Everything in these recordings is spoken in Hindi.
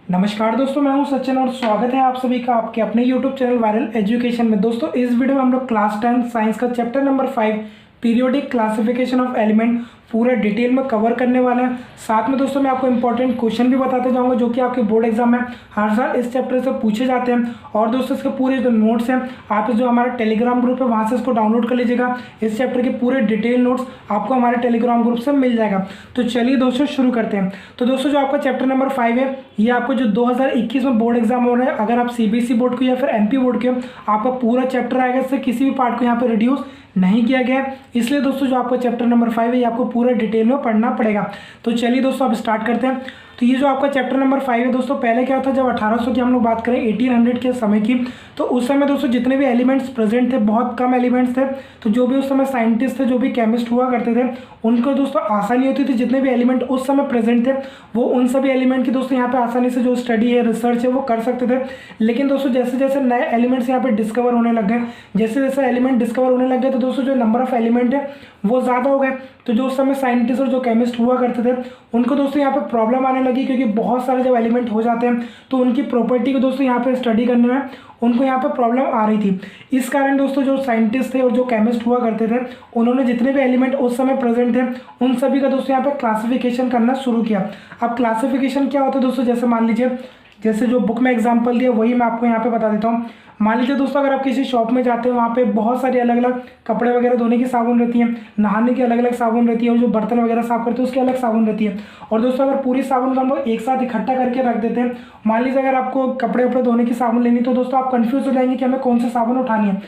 नमस्कार दोस्तों, मैं हूं सचिन और स्वागत है आप सभी का आपके अपने YouTube चैनल वायरल एजुकेशन में। दोस्तों इस वीडियो में हम लोग क्लास 10 साइंस का chapter number 5 periodic classification of element पूरा डिटेल में कवर करने वाले हैं। साथ में दोस्तों मैं आपको इंपॉर्टेंट क्वेश्चन भी बताते जाऊंगा जो कि आपके बोर्ड एग्जाम में हर साल इस चैप्टर से पूछे जाते हैं। और दोस्तों इसके पूरे जो नोट्स हैं आप जो हमारा टेलीग्राम ग्रुप है वहाँ से इसको डाउनलोड कर लीजिएगा। इस चैप्टर के पूरे डिटेल नोट्स आपको हमारे टेलीग्राम ग्रुप से मिल जाएगा। तो चलिए दोस्तों शुरू करते हैं। तो दोस्तों जो आपका चैप्टर नंबर 5 है ये आपको जो 2021 में बोर्ड एग्जाम हो रहा है, अगर आप CBSE बोर्ड के या फिर MP बोर्ड के आपका पूरा चैप्टर आएगा, इससे किसी भी पार्ट को यहाँ पे रिड्यूस नहीं किया गया है। इसलिए दोस्तों जो आपका चैप्टर नंबर 5 है ये आपको पूरा डिटेल में पढ़ना पड़ेगा। तो चलिए दोस्तों अब स्टार्ट करते हैं। तो ये जो आपका चैप्टर नंबर 5 है दोस्तों, पहले क्या था जब 1800 की हम लोग बात करें 1800 के समय की, तो उस समय दोस्तों जितने भी एलिमेंट्स प्रेजेंट थे बहुत कम एलिमेंट्स थे। तो जो भी उस समय साइंटिस्ट थे, जो भी केमिस्ट हुआ करते थे, उनको दोस्तों आसानी होती थी जितने भी एलिमेंट उस समय प्रेजेंट थे वो उन सभी एलिमेंट की दोस्तों यहाँ पे आसानी से जो स्टडी है, रिसर्च है वो कर सकते थे। लेकिन दोस्तों जैसे जैसे नए एलिमेंट्स यहाँ पे डिस्कवर होने लग गए, जैसे जैसे एलिमेंट डिस्कवर होने लग गए तो दोस्तों जो नंबर ऑफ एलिमेंट है वो ज़्यादा हो गए। तो जो उस समय साइंटिस्ट और जो केमिस्ट हुआ करते थे उनको दोस्तों यहाँ पे प्रॉब्लम आने लगी, क्योंकि बहुत सारे जब एलिमेंट हो जाते हैं तो उनकी प्रॉपर्टी को दोस्तों यहाँ पे स्टडी करने में उनको यहाँ पे प्रॉब्लम आ रही थी। इस कारण दोस्तों जो साइंटिस्ट थे और जो केमिस्ट हुआ करते थे उन्होंने जितने भी एलिमेंट उस समय प्रेजेंट थे उन सभी का दोस्तों यहाँ पे क्लासिफिकेशन करना शुरू किया। अब क्लासिफिकेशन क्या होता है दोस्तों, जैसे मान लीजिए जैसे जो बुक में एग्जाम्पल दिया वही मैं आपको यहाँ पे बता देता हूँ। मान लीजिए दोस्तों अगर आप किसी शॉप में जाते हो वहाँ पे बहुत सारी अलग अलग कपड़े वगैरह धोने की साबुन रहती है, नहाने की अलग अलग साबुन रहती है, और जो बर्तन वगैरह साफ करते हैं उसकी अलग साबुन रहती है। और दोस्तों अगर पूरी साबुन को हम लोग एक साथ इकट्ठा करके रख देते हैं, मान लीजिए अगर आपको कपड़े वपड़े धोने की साबुन लेनी तो दोस्तों आप कन्फ्यूज हो जाएंगे कि हमें कौन सी साबुन उठानी है।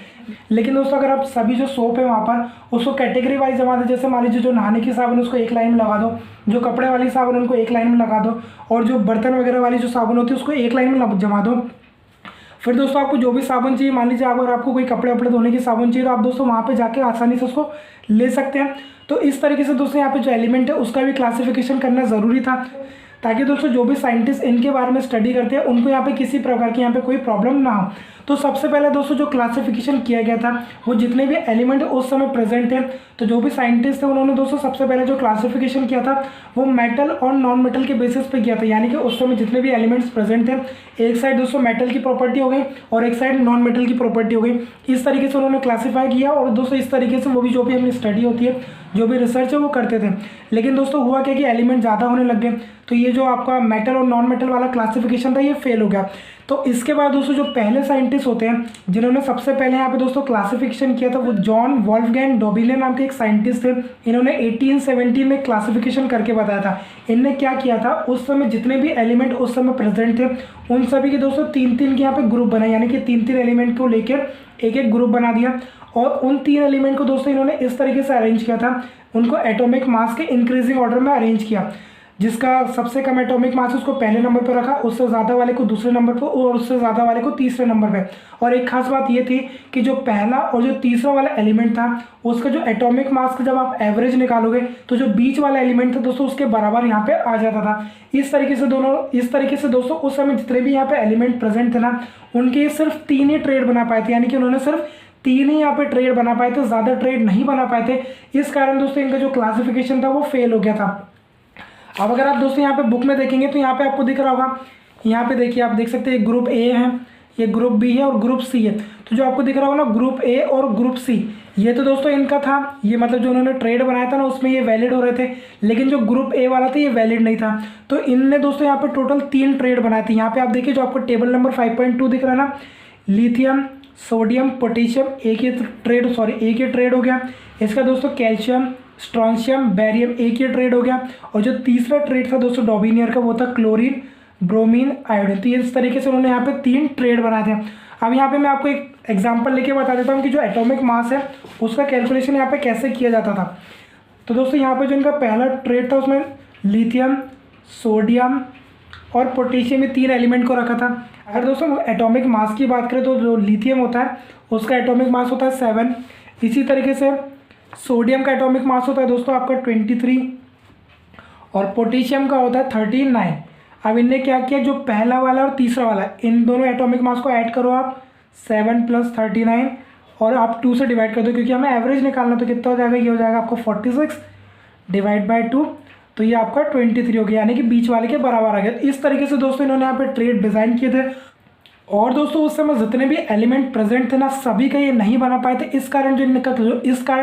लेकिन दोस्तों अगर आप सभी जो सोप है वहाँ पर उसको कैटेगरी वाइज जमा दो, जैसे मान लीजिए जो नहाने की साबुन उसको एक लाइन में लगा दो, जो कपड़े वाली साबुन उनको एक लाइन में लगा दो, और जो बर्तन वगैरह वाली जो साबुन होती है उसको एक लाइन में जमा दो। फिर दोस्तों आपको जो भी साबुन चाहिए, मान लीजिए अगर आपको कोई कपड़े वपड़े धोने की साबुन चाहिए तो आप दोस्तों वहाँ पे जाके आसानी से उसको ले सकते हैं। तो इस तरीके से दोस्तों यहाँ पे जो एलिमेंट है उसका भी क्लासिफिकेशन करना ज़रूरी था, ताकि दोस्तों जो भी साइंटिस्ट इनके बारे में स्टडी करते हैं उनको यहाँ पे किसी प्रकार की यहाँ पे कोई प्रॉब्लम ना हो। तो सबसे पहले दोस्तों जो क्लासिफिकेशन किया गया था वो जितने भी एलिमेंट उस समय प्रेजेंट थे, तो जो भी साइंटिस्ट थे उन्होंने दोस्तों सबसे पहले जो क्लासिफिकेशन किया था वो मेटल और नॉन मेटल के बेसिस पे किया था। यानी कि उस समय जितने भी एलिमेंट्स प्रेजेंट थे, एक साइड दोस्तों मेटल की प्रॉपर्टी हो गई और एक साइड नॉन मेटल की प्रॉपर्टी हो गई। इस तरीके से उन्होंने क्लासीफाई किया और दोस्तों इस तरीके से वो भी जो भी अपनी स्टडी होती है, जो भी रिसर्च है वो करते थे। लेकिन दोस्तों हुआ क्या कि एलिमेंट ज़्यादा होने लग गए, तो ये जो आपका मेटल और नॉन मेटल वाला क्लासिफिकेशन था ये फेल हो गया। तो इसके बाद दोस्तों जो पहले साइंटिस्ट होते हैं जिन्होंने सबसे पहले यहाँ पे दोस्तों क्लासिफिकेशन किया था वो जॉन वोल्फगैंग डोबिले नाम के एक साइंटिस्ट थे। इन्होंने 1870 में क्लासिफिकेशन करके बताया था। इनने क्या किया था, उस समय जितने भी एलिमेंट उस समय प्रेजेंट थे उन सभी के दोस्तों तीन तीन के यहाँ पे ग्रुप बनाए, यानी कि तीन तीन एलिमेंट को लेकर एक एक ग्रुप बना दिया। और उन तीन एलिमेंट को दोस्तों इन्होंने इस तरीके से अरेंज किया था, उनको एटॉमिक मास के इंक्रीजिंग ऑर्डर में अरेंज किया। जिसका सबसे कम एटॉमिक मास उसको पहले नंबर पर रखा, उससे ज़्यादा वाले को दूसरे नंबर पर और उससे ज़्यादा वाले को तीसरे नंबर पे। और एक खास बात ये थी कि जो पहला और जो तीसरा वाला एलिमेंट था उसका जो एटॉमिक मास का जब आप एवरेज निकालोगे तो जो बीच वाला एलिमेंट था दोस्तों उसके बराबर यहाँ पे आ जाता था। इस तरीके से दोस्तों उस समय जितने भी यहाँ पे एलिमेंट प्रेजेंट थे ना उनके सिर्फ 3 ही ट्रेड बना पाए थे, यानी कि उन्होंने सिर्फ 3 ही यहाँ पे ट्रेड बना पाए थे, ज़्यादा ट्रेड नहीं बना पाए थे। इस कारण दोस्तों इनका जो क्लासिफिकेशन था वो फेल हो गया था। अब अगर आप दोस्तों यहाँ पे बुक में देखेंगे तो यहाँ पे आपको दिख रहा होगा, यहाँ पे देखिए आप देख सकते हैं ग्रुप ए है, ये ग्रुप बी है और ग्रुप सी है। तो जो आपको दिख रहा होगा ना ग्रुप ए और ग्रुप सी, ये तो दोस्तों इनका था, ये मतलब जो उन्होंने ट्रेड बनाया था ना उसमें ये वैलिड हो रहे थे। लेकिन जो ग्रुप ए वाला था ये वैलिड नहीं था। तो इनने दोस्तों यहाँ पे टोटल 3 ट्रेड बनाए थे। यहाँ पे आप देखिए जो आपको टेबल नंबर 5.2 दिख रहा है ना, लिथियम, सोडियम, पोटेशियम, एक ही ट्रेड हो गया। इसका दोस्तों कैल्शियम, स्ट्रॉन्शियम, बैरियम एक ही ट्रेड हो गया। और जो तीसरा ट्रेड था दोस्तों डॉबिनियर का वो था क्लोरीन, ब्रोमीन, आयोडीन। तो इस तरीके से उन्होंने यहाँ पे 3 ट्रेड बनाए थे। अब यहाँ पे मैं आपको एक एग्जांपल लेके बता देता हूँ कि जो एटॉमिक मास है उसका कैलकुलेशन यहाँ पे कैसे किया जाता था। तो दोस्तों यहाँ पे जो इनका पहला ट्रेड था उसमें लिथियम, सोडियम और पोटेशियम ये 3 एलिमेंट को रखा था। अगर दोस्तों एटॉमिक मास की बात करें तो जो लिथियम होता है उसका एटॉमिक मास होता है 7। इसी तरीके से सोडियम का एटॉमिक मास होता है दोस्तों आपका 23 और पोटेशियम का होता है 39। अब इनने क्या किया, जो पहला वाला और तीसरा वाला इन दोनों एटॉमिक मास को ऐड करो आप, 7 + 39 और आप 2 से डिवाइड कर दो, क्योंकि हमें एवरेज निकालना। तो कितना हो जाएगा, ये हो जाएगा आपको 46 / 2 तो ये आपका 23 हो गया, यानी कि बीच वाले के बराबर आ गया। इस तरीके से दोस्तों इन्होंने यहाँ पे ट्रेड डिज़ाइन किए थे। और दोस्तों उस समय जितने भी एलिमेंट प्रेजेंट थे ना, सभी का ये नहीं बना पाए थे। इस कारण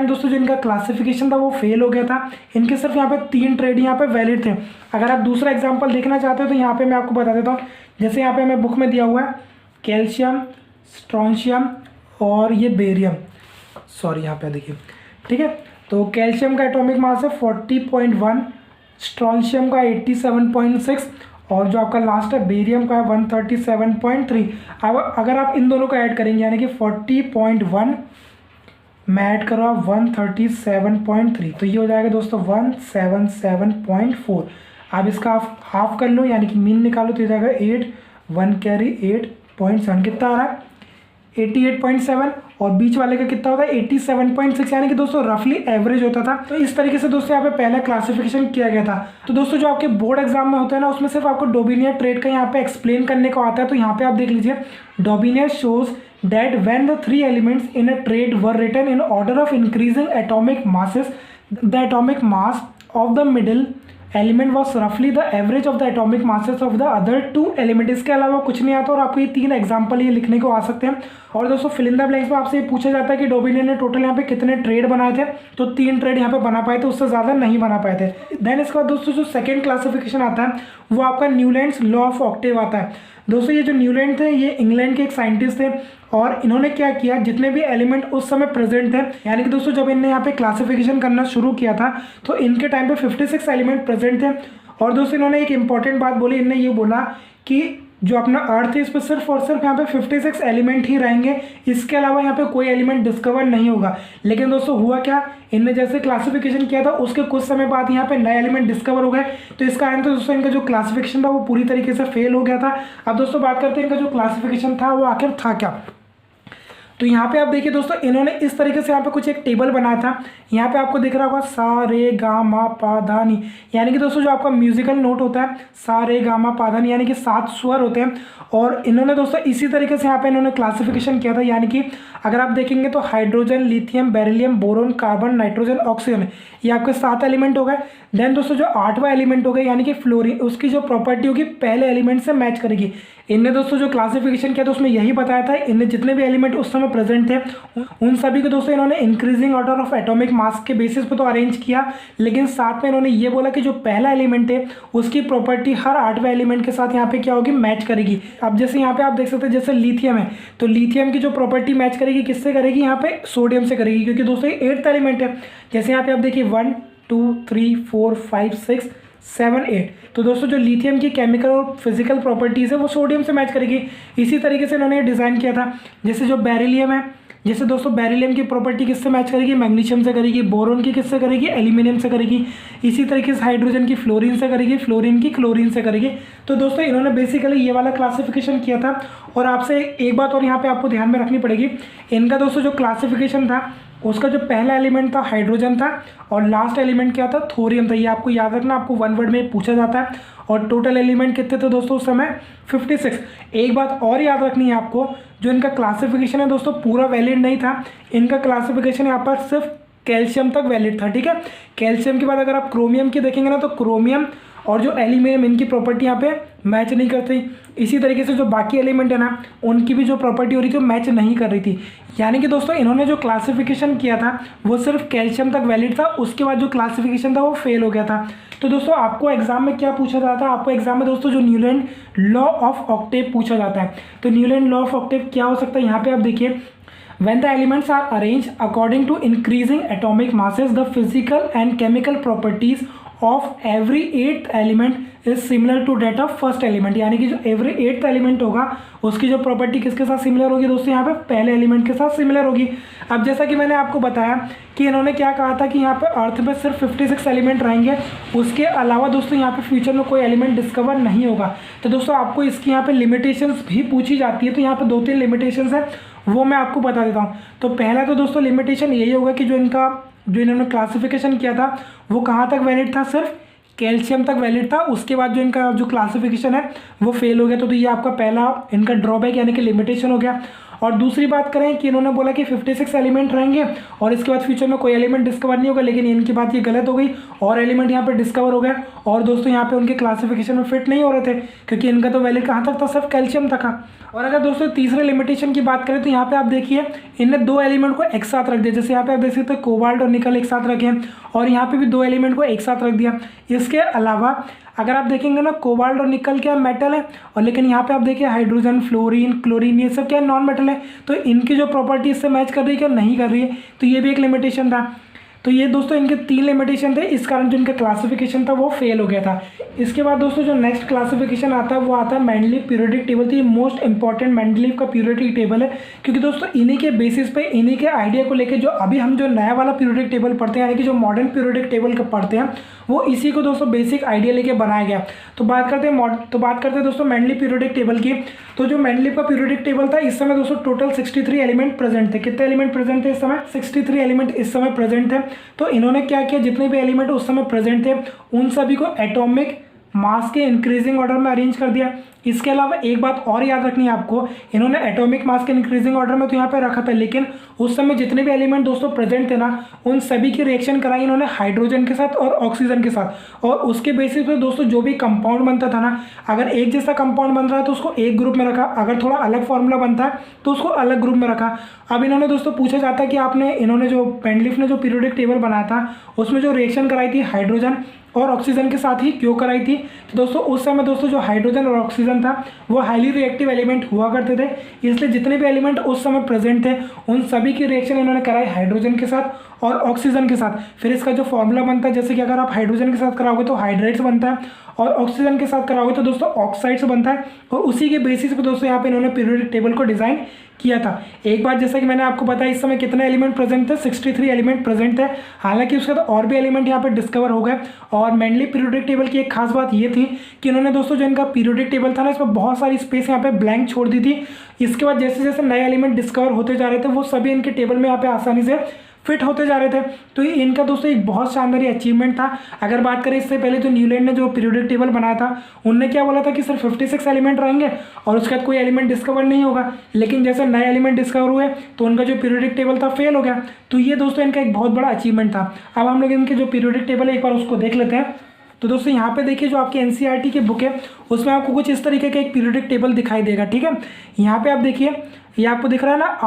दोस्तों जो इनका क्लासिफिकेशन था वो फेल हो गया था। इनके सिर्फ यहाँ पे 3 ट्रेड यहाँ पे वैलिड थे। अगर आप दूसरा एग्जांपल देखना चाहते हो तो यहाँ पे मैं आपको बता देता हूँ। जैसे यहाँ पे हमें बुक में दिया हुआ है कैल्शियम, स्ट्रोंशियम और ये बेरियम, सॉरी यहाँ पे देखिए, ठीक है। तो कैल्शियम का एटॉमिक मास है 40.1, स्ट्रोंशियम का 87.6 और जो आपका लास्ट है बेरियम का 137.3। अब अगर आप इन दोनों को ऐड करेंगे यानी कि 40.1 में ऐड करो आप 137.3, तो ये हो जाएगा दोस्तों 177.4। अब इसका आप हाफ कर लो यानी कि मीन निकालो तो ये जाएगा 8, 1 कैरी 8.7, कितना आ रहा है 88.7, और बीच वाले का कितना होता है 87.6, यानी कि दोस्तों रफली एवरेज होता था। तो इस तरीके से दोस्तों यहाँ पे पहला क्लासिफिकेशन किया गया था। तो दोस्तों जो आपके बोर्ड एग्जाम में होता है ना, उसमें सिर्फ आपको डोबिनियर ट्रेड का यहाँ पे एक्सप्लेन करने को आता है। तो यहाँ पे आप देख लीजिए, Dobereiner shows that when the 3 elements in a triad were written in order of increasing atomic masses, the atomic mass of the middle element was रफली the average of the atomic masses of the other 2 element. इसके अलावा कुछ नहीं आता और आपको ये 3 एग्जाम्पल ये लिखने को आ सकते हैं। और दोस्तों फिल इन द ब्लैंक्स में आपसे ये पूछा जाता है कि डोबिनियर ने टोटल यहाँ पे कितने ट्रेड बनाए थे, तो 3 ट्रेड यहाँ पे बना पाए थे, उससे ज़्यादा नहीं बना पाए थे। देन इसके बाद दोस्तों जो सेकेंड क्लासिफिकेशन आता है वो आपका न्यूलैंड्स लॉ ऑफ ऑक्टेव आता है। दोस्तों ये जो न्यूलैंड थे ये इंग्लैंड के एक साइंटिस्ट थे और इन्होंने क्या किया, जितने भी एलिमेंट उस समय प्रेजेंट थे, यानी कि दोस्तों जब इन्होंने यहाँ पे क्लासिफिकेशन करना शुरू किया था तो इनके टाइम पे 56 एलिमेंट प्रेजेंट थे। और दोस्तों इन्होंने एक इंपॉर्टेंट बात बोली, इन्होंने ये बोला कि जो अपना अर्थ है इस पर सिर्फ और सिर्फ यहाँ पे 56 एलिमेंट ही रहेंगे, इसके अलावा यहाँ पे कोई एलिमेंट डिस्कवर नहीं होगा। लेकिन दोस्तों हुआ क्या, इनने जैसे क्लासिफिकेशन किया था उसके कुछ समय बाद यहाँ पे नए एलिमेंट डिस्कवर हो गए। तो इस कारण तो दोस्तों इनका जो क्लासिफिकेशन था वो पूरी तरीके से फेल हो गया था। अब दोस्तों बात करते हैं इनका जो क्लासिफिकेशन था वो आखिर था क्या। तो यहाँ पे आप देखिए दोस्तों इन्होंने इस तरीके से यहाँ पे कुछ एक टेबल बनाया था। यहाँ पे आपको दिख रहा होगा सा रे गा मा पा धा नी, यानी कि दोस्तों जो आपका म्यूजिकल नोट होता है सा रे गा मा पा धा नी, यानी कि 7 स्वर होते हैं। और इन्होंने दोस्तों इसी तरीके से यहाँ पे इन्होंने क्लासिफिकेशन किया था, यानी कि अगर आप देखेंगे तो hydrogen, lithium, beryllium, boron, carbon, nitrogen, oxygen, ये आपके 7 एलिमेंट हो गए। देन दोस्तों जो 8वां एलिमेंट हो गया यानी कि फ्लोरीन, उसकी जो प्रॉपर्टी होगी पहले एलिमेंट से मैच करेगी। इनने दोस्तों जो क्लासिफिकेशन किया था उसमें यही बताया था, इनने जितने भी एलिमेंट उस समय प्रेजेंट थे उन सभी को दोस्तों इन्होंने increasing order of atomic mass के बेसिस पे तो अरेंज किया, लेकिन साथ में इन्होंने ये बोला कि जो पहला एलिमेंट है उसकी प्रॉपर्टी हर 8वें एलिमेंट के साथ यहाँ पे क्या होगी, मैच करेगी। अब जैसे यहाँ पे आप देख सकते हैं जैसे लिथियम है, तो लिथियम की जो प्रॉपर्टी मैच करेगी किससे करेगी, यहाँ पे सोडियम से करेगी, क्योंकि दोस्तों ये 8th एलिमेंट है। जैसे यहाँ पे आप देखिए 1 2 3 4 5 6 7 8, तो दोस्तों जो लिथियम की केमिकल और फिजिकल प्रॉपर्टीज़ है वो सोडियम से मैच करेगी। इसी तरीके से इन्होंने डिज़ाइन किया था। जैसे जो बेरिलियम है, जैसे दोस्तों बेरिलियम की प्रॉपर्टी किससे मैच करेगी, मैग्नीशियम से करेगी। बोरोन की किससे करेगी, एल्यूमिनियम से करेगी। इसी तरीके से हाइड्रोजन की फ्लोरीन से करेगी, फ्लोरीन की क्लोरीन से करेगी। तो दोस्तों इन्होंने बेसिकली ये वाला क्लासिफिकेशन किया था। और आपसे एक बात और यहाँ पे आपको ध्यान में रखनी पड़ेगी, इनका दोस्तों जो क्लासिफिकेशन था उसका जो पहला एलिमेंट था हाइड्रोजन था और लास्ट एलिमेंट क्या था, थोरियम था। ये आपको याद रखना, आपको 1 वर्ड में पूछा जाता है। और टोटल एलिमेंट कितने थे दोस्तों उस समय, 56। एक बात और याद रखनी है आपको, जो इनका क्लासिफिकेशन है दोस्तों पूरा वैलिड नहीं था। इनका क्लासिफिकेशन यहाँ पर सिर्फ कैल्शियम तक वैलिड था, ठीक है। कैल्शियम के बाद अगर आप क्रोमियम की देखेंगे ना, तो क्रोमियम और जो एल्यूमिनियम इनकी प्रॉपर्टी यहाँ पे मैच नहीं करती। इसी तरीके से जो बाकी एलिमेंट है ना, उनकी भी जो प्रॉपर्टी हो रही थी वो मैच नहीं कर रही थी। यानी कि दोस्तों इन्होंने जो क्लासिफिकेशन किया था वो सिर्फ कैल्शियम तक वैलिड था, उसके बाद जो क्लासिफिकेशन था वो फेल हो गया था। तो दोस्तों आपको एग्जाम में क्या पूछा जाता है, आपको एग्जाम में दोस्तों जो न्यूलैंड लॉ ऑफ ऑक्टेव पूछा जाता है। तो न्यूलैंड लॉ ऑफ ऑक्टेव क्या हो सकता है, यहाँ पे आप देखिए, when the elements are arranged according to increasing atomic masses, the physical and chemical properties of every 8th element is similar to that of first element। यानी कि जो every 8th element होगा उसकी जो प्रॉपर्टी किसके साथ सिमिलर होगी दोस्तों, यहाँ पे पहले एलिमेंट के साथ सिमिलर होगी। अब जैसा कि मैंने आपको बताया कि इन्होंने क्या कहा था कि यहाँ पे अर्थ पे सिर्फ 56 एलिमेंट रहेंगे, उसके अलावा दोस्तों यहाँ पे फ्यूचर में कोई एलिमेंट डिस्कवर नहीं होगा। तो दोस्तों आपको इसकी यहाँ पे लिमिटेशंस भी पूछी जाती है। तो यहाँ पे 2-3 लिमिटेशंस है, वो मैं आपको बता देता हूँ। तो पहला तो दोस्तों लिमिटेशन यही होगा कि जो इन्होंने क्लासिफिकेशन किया था वो कहाँ तक वैलिड था, सिर्फ कैल्शियम तक वैलिड था। उसके बाद जो इनका जो क्लासिफिकेशन है वो फेल हो गया। तो ये आपका पहला इनका ड्रॉबैक यानी कि लिमिटेशन हो गया। और दूसरी बात करें कि इन्होंने बोला कि 56 एलिमेंट रहेंगे और इसके बाद फ्यूचर में कोई एलिमेंट डिस्कवर नहीं होगा, लेकिन इनकी बात ये गलत हो गई और एलिमेंट यहाँ पे डिस्कवर हो गया। और दोस्तों यहाँ पे उनके क्लासिफिकेशन में फिट नहीं हो रहे थे क्योंकि इनका तो वैल्यू कहाँ तक था, सिर्फ कैल्शियम तक था। और अगर दोस्तों तीसरे लिमिटेशन की बात करें तो यहाँ पे आप देखिए इनने 2 एलिमेंट को एक साथ रख दिया। जैसे यहाँ पे आप देख सकते हैं कोबाल्ट और निकल एक साथ रखे हैं और यहाँ पे भी 2 एलिमेंट को एक साथ रख दिया। इसके अलावा अगर आप देखेंगे ना, कोबाल्ट और निकल क्या मेटल है, और लेकिन यहाँ पे आप देखिए हाइड्रोजन, फ्लोरीन, क्लोरीन ये सब क्या नॉन मेटल है। तो इनकी जो प्रॉपर्टी इससे मैच कर रही है क्या, नहीं कर रही है। तो ये भी एक लिमिटेशन था। तो ये दोस्तों इनके 3 लिमिटेशन थे, इस कारण जो इनका क्लासिफिकेशन था वो फेल हो गया था। इसके बाद दोस्तों जो नेक्स्ट क्लासिफिकेशन आता है वो आता है मेंडलीव पीरियोडिक टेबल। तो ये मोस्ट इंपॉर्टेंट मेंडलीव का पीरियोडिक टेबल है क्योंकि दोस्तों इन्हीं के बेसिस पे, इन्हीं के आइडिया को लेकर जो अभी हम जो नया वाला पीरियोडिक टेबल पढ़ते हैं, यानी कि जो मॉडर्न पीरियोडिक टेबल का पढ़ते हैं, वो इसी को दोस्तों बेसिक आइडिया लेके बनाया गया। तो बात करते हैं दोस्तों मेंडलीव पीरियोडिक टेबल की। तो जो मेंडलीव का पीरियोडिक टेबल था, इस समय दोस्तों टोटल 63 एलिमेंट प्रेजेंट थे। कितने एलिमेंट प्रेजेंट थे इस समय? 63 एलिमेंट इस समय प्रेजेंट थे। तो इन्होंने क्या किया, जितने भी एलिमेंट उस समय प्रेजेंट थे उन सभी को एटॉमिक मास के इंक्रीजिंग ऑर्डर में अरेंज कर दिया। इसके अलावा एक बात और याद रखनी है आपको, इन्होंने एटॉमिक मास के इंक्रीजिंग ऑर्डर में तो यहाँ पे रखा था, लेकिन उस समय जितने भी एलिमेंट दोस्तों प्रेजेंट थे ना, उन सभी की रिएक्शन कराई इन्होंने हाइड्रोजन के साथ और ऑक्सीजन के साथ। और उसके बेसिस पे दोस्तों जो भी कंपाउंड बनता था ना, अगर एक जैसा कंपाउंड बन रहा है तो उसको एक ग्रुप में रखा, अगर थोड़ा अलग फॉर्मूला बनता है तो उसको अलग ग्रुप में रखा। अब इन्होंने दोस्तों पूछा जाता है कि इन्होंने जो मेंडलीव ने जो पीरियोडिक टेबल बनाया था उसमें जो रिएक्शन कराई थी हाइड्रोजन और ऑक्सीजन के साथ ही क्यों कराई थी। तो दोस्तों उस समय दोस्तों जो हाइड्रोजन और ऑक्सीजन था वो हाईली रिएक्टिव एलिमेंट हुआ करते थे, इसलिए जितने भी एलिमेंट उस समय प्रेजेंट थे उन सभी की रिएक्शन इन्होंने कराई हाइड्रोजन के साथ और ऑक्सीजन के साथ। फिर इसका जो फॉर्मूला बनता है, जैसे कि अगर आप हाइड्रोजन के साथ कराओगे तो हाइड्रेट्स बनता है और ऑक्सीजन के साथ कराओगे तो दोस्तों ऑक्साइड्स बनता है। और उसी के बेसिस पे दोस्तों यहाँ पे इन्होंने पीरियोडिक टेबल को डिजाइन किया था। एक बात जैसा कि मैंने आपको बताया, इस समय कितने एलिमेंट प्रेजेंट थे, 63 एलिमेंट प्रेजेंट थे। हालांकि उसके बाद और भी एलिमेंट यहाँ पे डिस्कवर हो गए। और मेनली पीरियोडिक टेबल की एक खास बात ये थी कि इन्होंने दोस्तों जो इनका पीरियोडिक टेबल था ना, इसमें बहुत सारी स्पेस यहाँ पे ब्लैंक छोड़ दी थी। इसके बाद जैसे जैसे नए एलिमेंट डिस्कवर होते जा रहे थे वो सभी इनके टेबल में यहाँ पे आसानी से फिट होते जा रहे थे। तो ये इनका दोस्तों एक बहुत शानदार अचीवमेंट था। अगर बात करें इससे पहले जो न्यूलैंड ने जो पीरियोडिक टेबल बनाया था, उनने क्या बोला था कि सिर्फ 56 एलिमेंट रहेंगे और उसके बाद कोई एलिमेंट डिस्कवर नहीं होगा। लेकिन जैसे नए एलिमेंट डिस्कवर हुए तो उनका जो पीरियोडिक टेबल था फेल हो गया। तो ये दोस्तों इनका एक बहुत बड़ा अचीवमेंट था। अब हम लोग इनके जो पीरियोडिक टेबल है एक बार उसको देख लेते हैं। तो दोस्तों यहाँ पे देखिए जो आपके एनसीईआरटी की बुक है उसमें आपको कुछ इस तरीके का एक पीरियोडिक टेबल दिखाई देगा। ठीक है, यहाँ पे आप देखिए, ये आपको दिख रहा है ना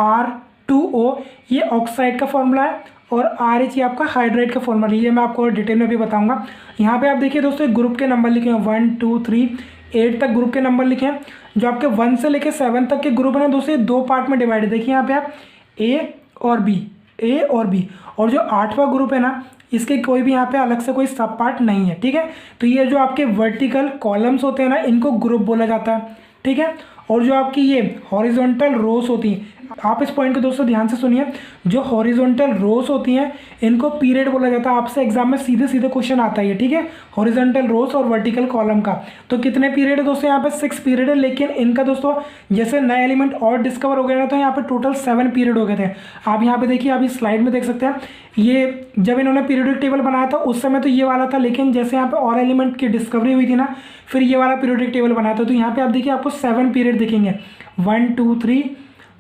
R2O, ये ऑक्साइड का फॉर्मूला है और RH ये आपका हाइड्राइड का फॉर्मूला है। ये मैं आपको डिटेल में भी बताऊंगा। यहाँ पे आप देखिए दोस्तों ग्रुप के नंबर लिखे हैं 1 2 3 8 तक ग्रुप के नंबर लिखे हैं। जो आपके 1 से लेकर 7 तक के ग्रुप है ना दोस्तों, ये 2 पार्ट में डिवाइड है। देखिए यहाँ पे आप A और B, और जो 8वां ग्रुप है ना, इसके कोई भी यहाँ पे अलग से कोई सब पार्ट नहीं है। ठीक है, तो ये जो आपके वर्टिकल कॉलम्स होते हैं ना, इनको ग्रुप बोला जाता है। ठीक है, और जो आपकी ये हॉरिजॉन्टल रोज होती हैं, आप इस पॉइंट को दोस्तों ध्यान से सुनिए, जो हॉरिजॉन्टल रोज होती हैं इनको पीरियड बोला जाता है। आपसे एग्जाम में सीधे सीधे क्वेश्चन आता है। ठीक है, हॉरिजॉन्टल रोज और वर्टिकल कॉलम का। तो कितने पीरियड है दोस्तों, यहाँ पे 6 पीरियड है। लेकिन इनका दोस्तों जैसे नए एलिमेंट और डिस्कवर हो गए ना, तो यहाँ पे टोटल 7 पीरियड हो गए थे। आप यहाँ पे देखिए, अभी स्लाइड में देख सकते हैं, ये जब इन्होंने पीरियोडिक टेबल बनाया था उस समय तो ये वाला था, लेकिन जैसे यहाँ पे और एलिमेंट की डिस्कवरी हुई थी ना, फिर ये वाला पीरियोडिक टेबल बनाया था। तो यहाँ पे आप देखिए आपको 7 पीरियड दिखेंगे, 1 2 3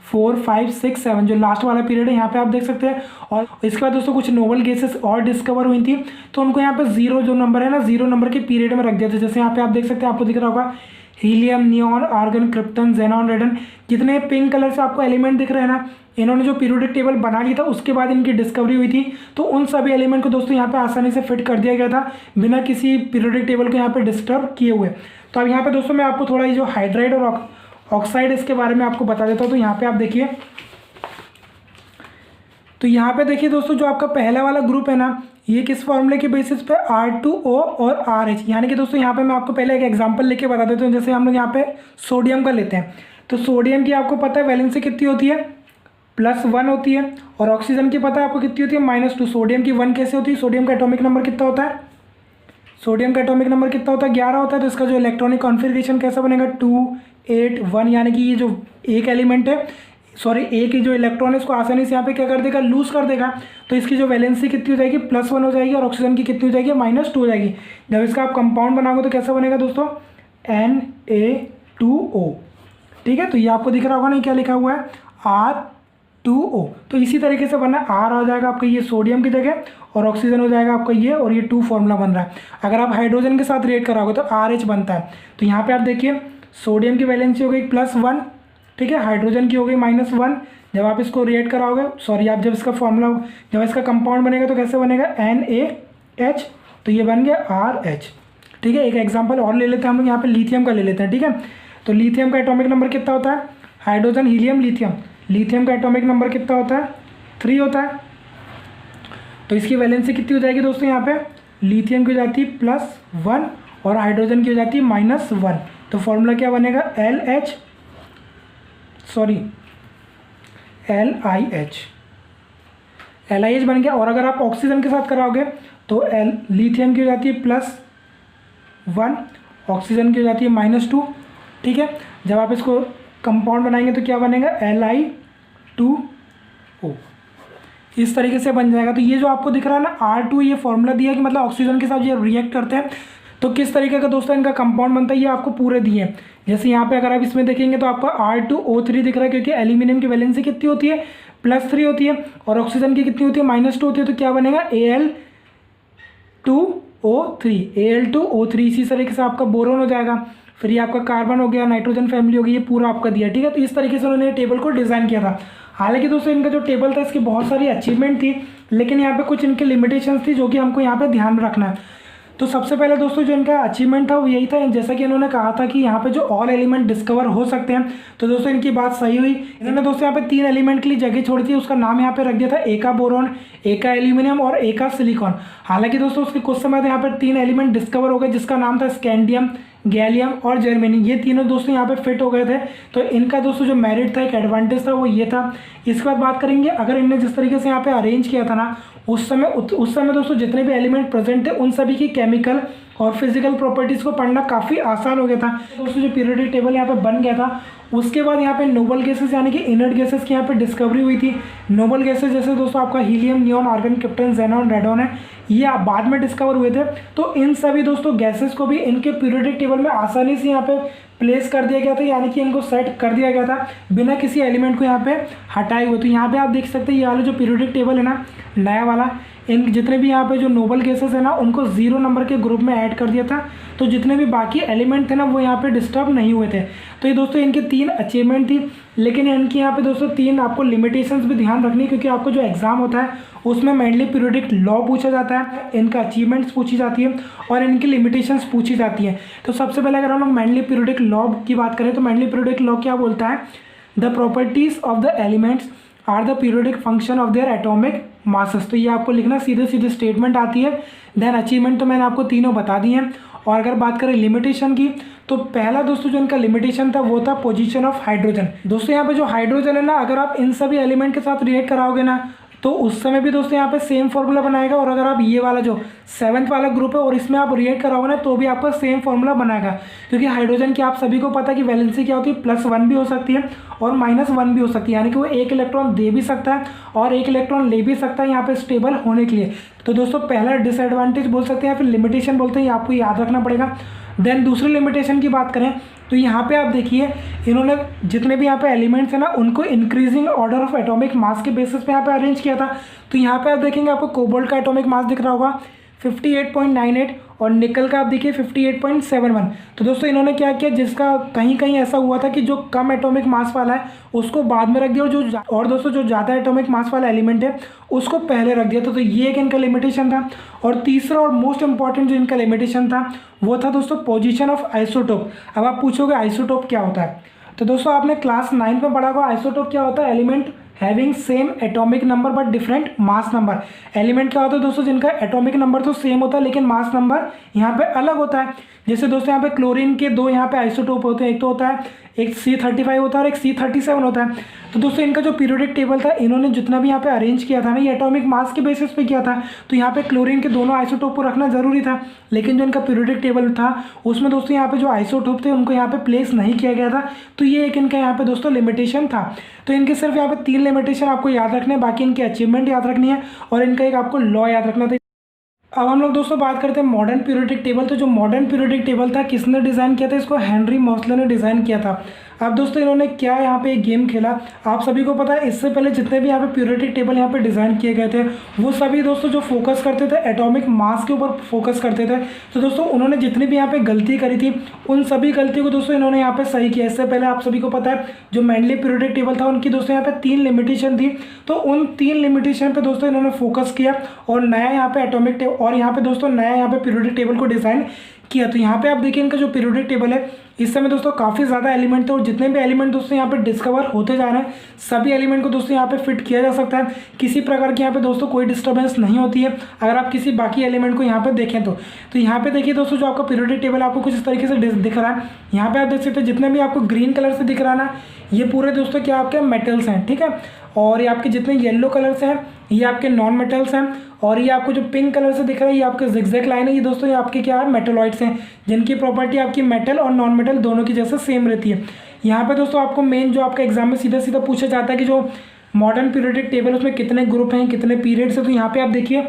4 5 6 7, जो लास्ट वाला पीरियड है यहाँ पे आप देख सकते हैं। और इसके बाद दोस्तों कुछ नोबल गैसेस और डिस्कवर हुई थी, तो उनको यहाँ पे 0 जो नंबर है ना, 0 नंबर के पीरियड में रख दिया था। जैसे यहाँ पे आप देख सकते हैं, आपको दिख रहा होगा helium, neon, argon, krypton, xenon, radon, जितने पिंक कलर से आपको एलिमेंट दिख रहे हैं ना, इन्होंने जो पीरियोडिक टेबल बना लिया था उसके बाद इनकी डिस्कवरी हुई थी। तो उन सभी एलिमेंट को दोस्तों यहाँ पे आसानी से फिट कर दिया गया था बिना किसी पीरियोडिक टेबल को यहाँ पे डिस्टर्ब किए हुए। तो अब यहाँ पे दोस्तों मैं आपको थोड़ा ये जो हाइड्राइड और ऑक्साइड इसके बारे में आपको बता देता हूँ। तो यहाँ पे आप देखिए, तो यहाँ पे देखिए दोस्तों, जो आपका पहला वाला ग्रुप है ना, ये किस फॉर्मूले के बेसिस पे R2O और RH, यानी कि दोस्तों यहाँ पे मैं आपको पहले एक एग्जांपल लेके बता देता हूँ। जैसे हम लोग यहाँ पे सोडियम का लेते हैं, तो सोडियम की आपको पता है वैलेंसी कितनी होती है, +1 होती है। और ऑक्सीजन की पता है आपको कितनी होती है, -2। सोडियम की 1 कैसे होती है, सोडियम का एटॉमिक नंबर कितना होता है, सोडियम का एटॉमिक नंबर कितना होता है, 11 होता है। तो इसका जो इलेक्ट्रॉनिक कॉन्फ़िगरेशन कैसा बनेगा, 2 8 1, यानी कि ये जो एक एलिमेंट है, सॉरी एक ही जो इलेक्ट्रॉन है, इसको आसानी से यहाँ पे क्या कर देगा, लूज कर देगा। तो इसकी जो वैलेंसी कितनी हो जाएगी, +1 हो जाएगी, और ऑक्सीजन की कितनी हो जाएगी, -2 हो जाएगी। जब इसका आप कंपाउंड बनाओगे तो कैसा बनेगा दोस्तों, Na2O। ठीक है, तो ये आपको दिख रहा होगा ना क्या लिखा हुआ है, R2O। तो इसी तरीके से बनना, R आ जाएगा आपका ये सोडियम की जगह और ऑक्सीजन हो जाएगा आपका ये, और ये 2 फॉर्मूला बन रहा है। अगर आप हाइड्रोजन के साथ रिएक्ट कराओगे तो RH बनता है। तो यहाँ पे आप देखिए सोडियम की वैलेंसी हो गई +1, ठीक है, हाइड्रोजन की हो गई -1। जब आप इसको रिएक्ट कराओगे, सॉरी, आप जब इसका फॉर्मूला, जब इसका कंपाउंड बनेगा तो कैसे बनेगा, NaH, तो ये बन गया RH, ठीक है। एक एग्जांपल और ले लेते हैं हम लोग, यहाँ पे लिथियम का ले लेते हैं, ठीक है। तो लिथियम का एटॉमिक नंबर कितना होता है, हाइड्रोजन हीलियम लिथियम, लिथियम का एटॉमिक नंबर कितना होता है, 3 होता है। तो इसकी वैलेंसी कितनी हो जाएगी दोस्तों, यहाँ पे लिथियम की हो जाती है +1 और हाइड्रोजन की हो जाती है -1। तो फॉर्मूला क्या बनेगा, LIH बन गया। और अगर आप ऑक्सीजन के साथ कराओगे तो लिथियम की हो जाती है +1, ऑक्सीजन की हो जाती है -2, ठीक है। जब आप इसको कंपाउंड बनाएंगे तो क्या बनेगा, Li2O, इस तरीके से बन जाएगा। तो ये जो आपको दिख रहा है ना R2, ये फॉर्मूला दिया है कि मतलब ऑक्सीजन के साथ ये रिएक्ट करते हैं तो किस तरीके का दोस्तों इनका कंपाउंड बनता है, ये आपको पूरे दिए हैं। जैसे यहाँ पे अगर आप इसमें देखेंगे तो आपको R2O3 दिख रहा है, क्योंकि एल्यूमिनियम की वैलेंसी कितनी होती है, +3 होती है, और ऑक्सीजन की कितनी होती है, -2 होती है। तो क्या बनेगा, Al2O3, इसी तरीके से आपका बोरोन हो जाएगा। फिर ये आपका कार्बन हो गया, नाइट्रोजन फैमिली हो गई, ये पूरा आपका दिया, ठीक है। तो इस तरीके से उन्होंने टेबल को डिज़ाइन किया था। हालांकि दोस्तों इनका जो टेबल था इसकी बहुत सारी अचीवमेंट थी, लेकिन यहाँ पे कुछ इनके लिमिटेशंस थी जो कि हमको यहाँ पे ध्यान में रखना है। तो सबसे पहले दोस्तों जो इनका अचीवमेंट था वो यही था, जैसा कि इन्होंने कहा था कि यहाँ पे जो ऑल एलिमेंट डिस्कवर हो सकते हैं। तो दोस्तों इनकी बात सही हुई। इन्होंने दोस्तों यहाँ पे 3 एलिमेंट के लिए जगह छोड़ी थी, उसका नाम यहाँ पे रख दिया था, एक का बोरॉन, एक का एल्यूमिनियम और एक का सिलिकॉन। हालांकि दोस्तों उसके कुछ समय यहाँ पर 3 एलिमेंट डिस्कवर हो गए, जिसका नाम था स्कैंडियम, गैलियम और जर्मेनी। ये तीनों दोस्तों यहाँ पे फिट हो गए थे। तो इनका दोस्तों जो मेरिट था, एक एडवांटेज था, वो ये था। इसके बाद बात करेंगे, अगर इनने जिस तरीके से यहाँ पे अरेंज किया था ना, उस समय दोस्तों जितने भी एलिमेंट प्रेजेंट थे उन सभी की केमिकल और फिजिकल प्रॉपर्टीज़ को पढ़ना काफ़ी आसान हो गया था। दोस्तों जो पीरियोडिक टेबल यहाँ पे बन गया था, उसके बाद यहाँ पे नोबल गैसेस यानी कि इनर्ट गैसेस की यहाँ पे डिस्कवरी हुई थी। नोबल गैसेस जैसे दोस्तों आपका helium, neon, argon, krypton, xenon, radon है, ये बाद में डिस्कवर हुए थे। तो इन सभी दोस्तों गैसेस को भी इनके पीरियोडिक टेबल में आसानी से यहाँ पे प्लेस कर दिया गया था, यानी कि इनको सेट कर दिया गया था बिना किसी एलिमेंट को यहाँ पे हटाए हुए। तो यहाँ पे आप देख सकते हैं ये वाला जो पीरियोडिक टेबल है ना, नया वाला, इन जितने भी यहाँ पे जो नोबल गैसेस है ना, उनको 0 नंबर के ग्रुप में ऐड कर दिया था। तो जितने भी बाकी एलिमेंट थे ना, वो यहाँ पे डिस्टर्ब नहीं हुए थे। तो ये दोस्तों इनके 3 अचीवमेंट थी, लेकिन इनकी यहाँ पे दोस्तों 3 आपको लिमिटेशंस भी ध्यान रखनी, क्योंकि आपको जो एग्जाम होता है उसमें मेनली पीरियोडिक लॉ पूछा जाता है, इनका अचीवमेंट्स पूछी जाती है और इनकी लिमिटेशंस पूछी जाती है। तो सबसे पहले अगर हम लोग मेनली पीरियोडिक लॉ की बात करें तो मेनली पीरियोडिक लॉ क्या बोलता है, the properties of the elements are the periodic function of their atomic masses. तो ये आपको लिखना, सीधे सीधे स्टेटमेंट आती है। देन अचीवमेंट तो मैंने आपको तीनों बता दी हैं। और अगर बात करें लिमिटेशन की, तो पहला दोस्तों जो इनका लिमिटेशन था वो था पोजीशन ऑफ हाइड्रोजन। दोस्तों यहाँ पे जो हाइड्रोजन है ना, अगर आप इन सभी एलिमेंट के साथ रिएक्ट कराओगे ना, तो उस समय भी दोस्तों यहाँ पे सेम फॉर्मूला बनाएगा। और अगर आप ये वाला जो 7th वाला ग्रुप है और इसमें आप रिएक्ट कराओगे ना, तो भी आपका सेम फॉर्मूला बनाएगा, क्योंकि हाइड्रोजन की आप सभी को पता है कि वैलेंसी क्या होती है, +1 भी हो सकती है और -1 भी हो सकती है, यानी कि वो 1 इलेक्ट्रॉन दे भी सकता है और 1 इलेक्ट्रॉन ले भी सकता है यहाँ पे स्टेबल होने के लिए। तो दोस्तों पहला डिसएडवांटेज बोल सकते हैं या फिर लिमिटेशन बोलते हैं, आपको याद रखना पड़ेगा। देन दूसरी लिमिटेशन की बात करें तो यहाँ पे आप देखिए, इन्होंने जितने भी यहाँ पे एलिमेंट्स हैं ना, उनको increasing order of atomic mass के बेसिस पे यहाँ पे अरेंज किया था। तो यहाँ पे आप देखेंगे, आपको कोबाल्ट का एटॉमिक मास दिख रहा होगा 58.98 और निकल का आप देखिए 58.71। तो दोस्तों इन्होंने क्या किया, जिसका कहीं कहीं ऐसा हुआ था कि जो कम एटॉमिक मास वाला है उसको बाद में रख दिया, और दोस्तों जो ज़्यादा एटॉमिक मास वाला एलिमेंट है उसको पहले रख दिया। तो ये एक इनका लिमिटेशन था। और तीसरा और मोस्ट इंपॉर्टेंट जो इनका लिमिटेशन था वो था दोस्तों पोजीशन ऑफ आइसोटोप। अब आप पूछोगे आइसोटोप क्या होता है, तो दोस्तों आपने क्लास 9 में पढ़ा होगा आइसोटोप क्या होता है, element having same atomic number but different mass number. Element क्या होता है दोस्तों, जिनका एटॉमिक नंबर तो सेम होता है लेकिन मास नंबर यहाँ पे अलग होता है। जैसे दोस्तों यहाँ पे क्लोरीन के 2 यहाँ पे आइसोटोप होते हैं, एक तो होता है एक C35 होता है और एक C37 होता है। तो दोस्तों इनका जो पीरियोडिक टेबल था, इन्होंने जितना भी यहाँ पे अरेंज किया था ना, ये एटॉमिक मास के बेसिस पे किया था। तो यहाँ पे क्लोरीन के दोनों आइसोटोप को रखना जरूरी था, लेकिन जो इनका पीरियोडिक टेबल था उसमें दोस्तों यहाँ पे जो आइसोटोप थे उनको यहाँ पे प्लेस नहीं किया गया था। तो ये एक इनका यहाँ पे दोस्तों लिमिटेशन था। तो इनके सिर्फ यहाँ पे 3 लिमिटेशन आपको याद रखने हैं, बाकी इनके अचीवमेंट याद रखनी है और इनका एक आपको लॉ याद रखना था। अब हम लोग दोस्तों बात करते हैं मॉडर्न पीरियोडिक टेबल। तो जो मॉडर्न पीरियोडिक टेबल था किसने डिज़ाइन किया था, इसको हेनरी मोसले ने डिज़ाइन किया था। अब दोस्तों इन्होंने क्या यहाँ पे एक गेम खेला, आप सभी को पता है इससे पहले जितने भी यहाँ पे पीरियोडिक टेबल यहाँ पे डिज़ाइन किए गए थे वो सभी दोस्तों जो फोकस करते थे एटॉमिक मास के ऊपर फोकस करते थे। तो दोस्तों उन्होंने जितनी भी यहाँ पे गलती करी थी उन सभी गलतियों को दोस्तों इन्होंने यहाँ पे सही किया। इससे पहले आप सभी को पता है जो मेनली पीरियोडिक टेबल था उनकी दोस्तों यहाँ पे 3 लिमिटेशन थी, तो उन 3 लिमिटेशन पे दोस्तों इन्होंने फोकस किया और नया यहाँ पे एटॉमिक टेबल और यहाँ पे दोस्तों नया यहाँ पे पीरियोडिक टेबल को डिज़ाइन किया। तो यहाँ पे आप देखिए इनका जो पीरियोडिक टेबल है इस समय दोस्तों काफ़ी ज़्यादा एलिमेंट थे और जितने भी एलिमेंट दोस्तों यहाँ पे डिस्कवर होते जा रहे हैं सभी एलिमेंट को दोस्तों यहाँ पे फिट किया जा सकता है। किसी प्रकार की यहाँ पे दोस्तों कोई डिस्टर्बेंस नहीं होती है अगर आप किसी बाकी एलिमेंट को यहाँ पे देखें तो यहाँ पे देखिए दोस्तों जो आपका पीरियोडिक टेबल आपको कुछ इस तरीके से दिख रहा है। यहाँ पे आप देख सकते हैं जितने भी आपको ग्रीन कलर से दिख रहा है ना ये पूरे दोस्तों क्या आपके मेटल्स हैं, ठीक है। और ये आपके जितने येलो कलर से हैं ये आपके नॉन मेटल्स हैं और ये आपको जो पिंक कलर से दिख रहा है ये आपके जिगजैग लाइन है, ये दोस्तों ये आपके क्या है मेटलॉइड्स हैं जिनकी प्रॉपर्टी आपकी मेटल और नॉन मेटल दोनों की जैसे सेम रहती है। यहाँ पे दोस्तों आपको मेन जो आपका एग्जाम में सीधा सीधा पूछा जाता है कि जो मॉडर्न पीरियोडिक टेबल उसमें कितने ग्रुप हैं कितने पीरियड्स हैं। तो यहाँ पे आप देखिए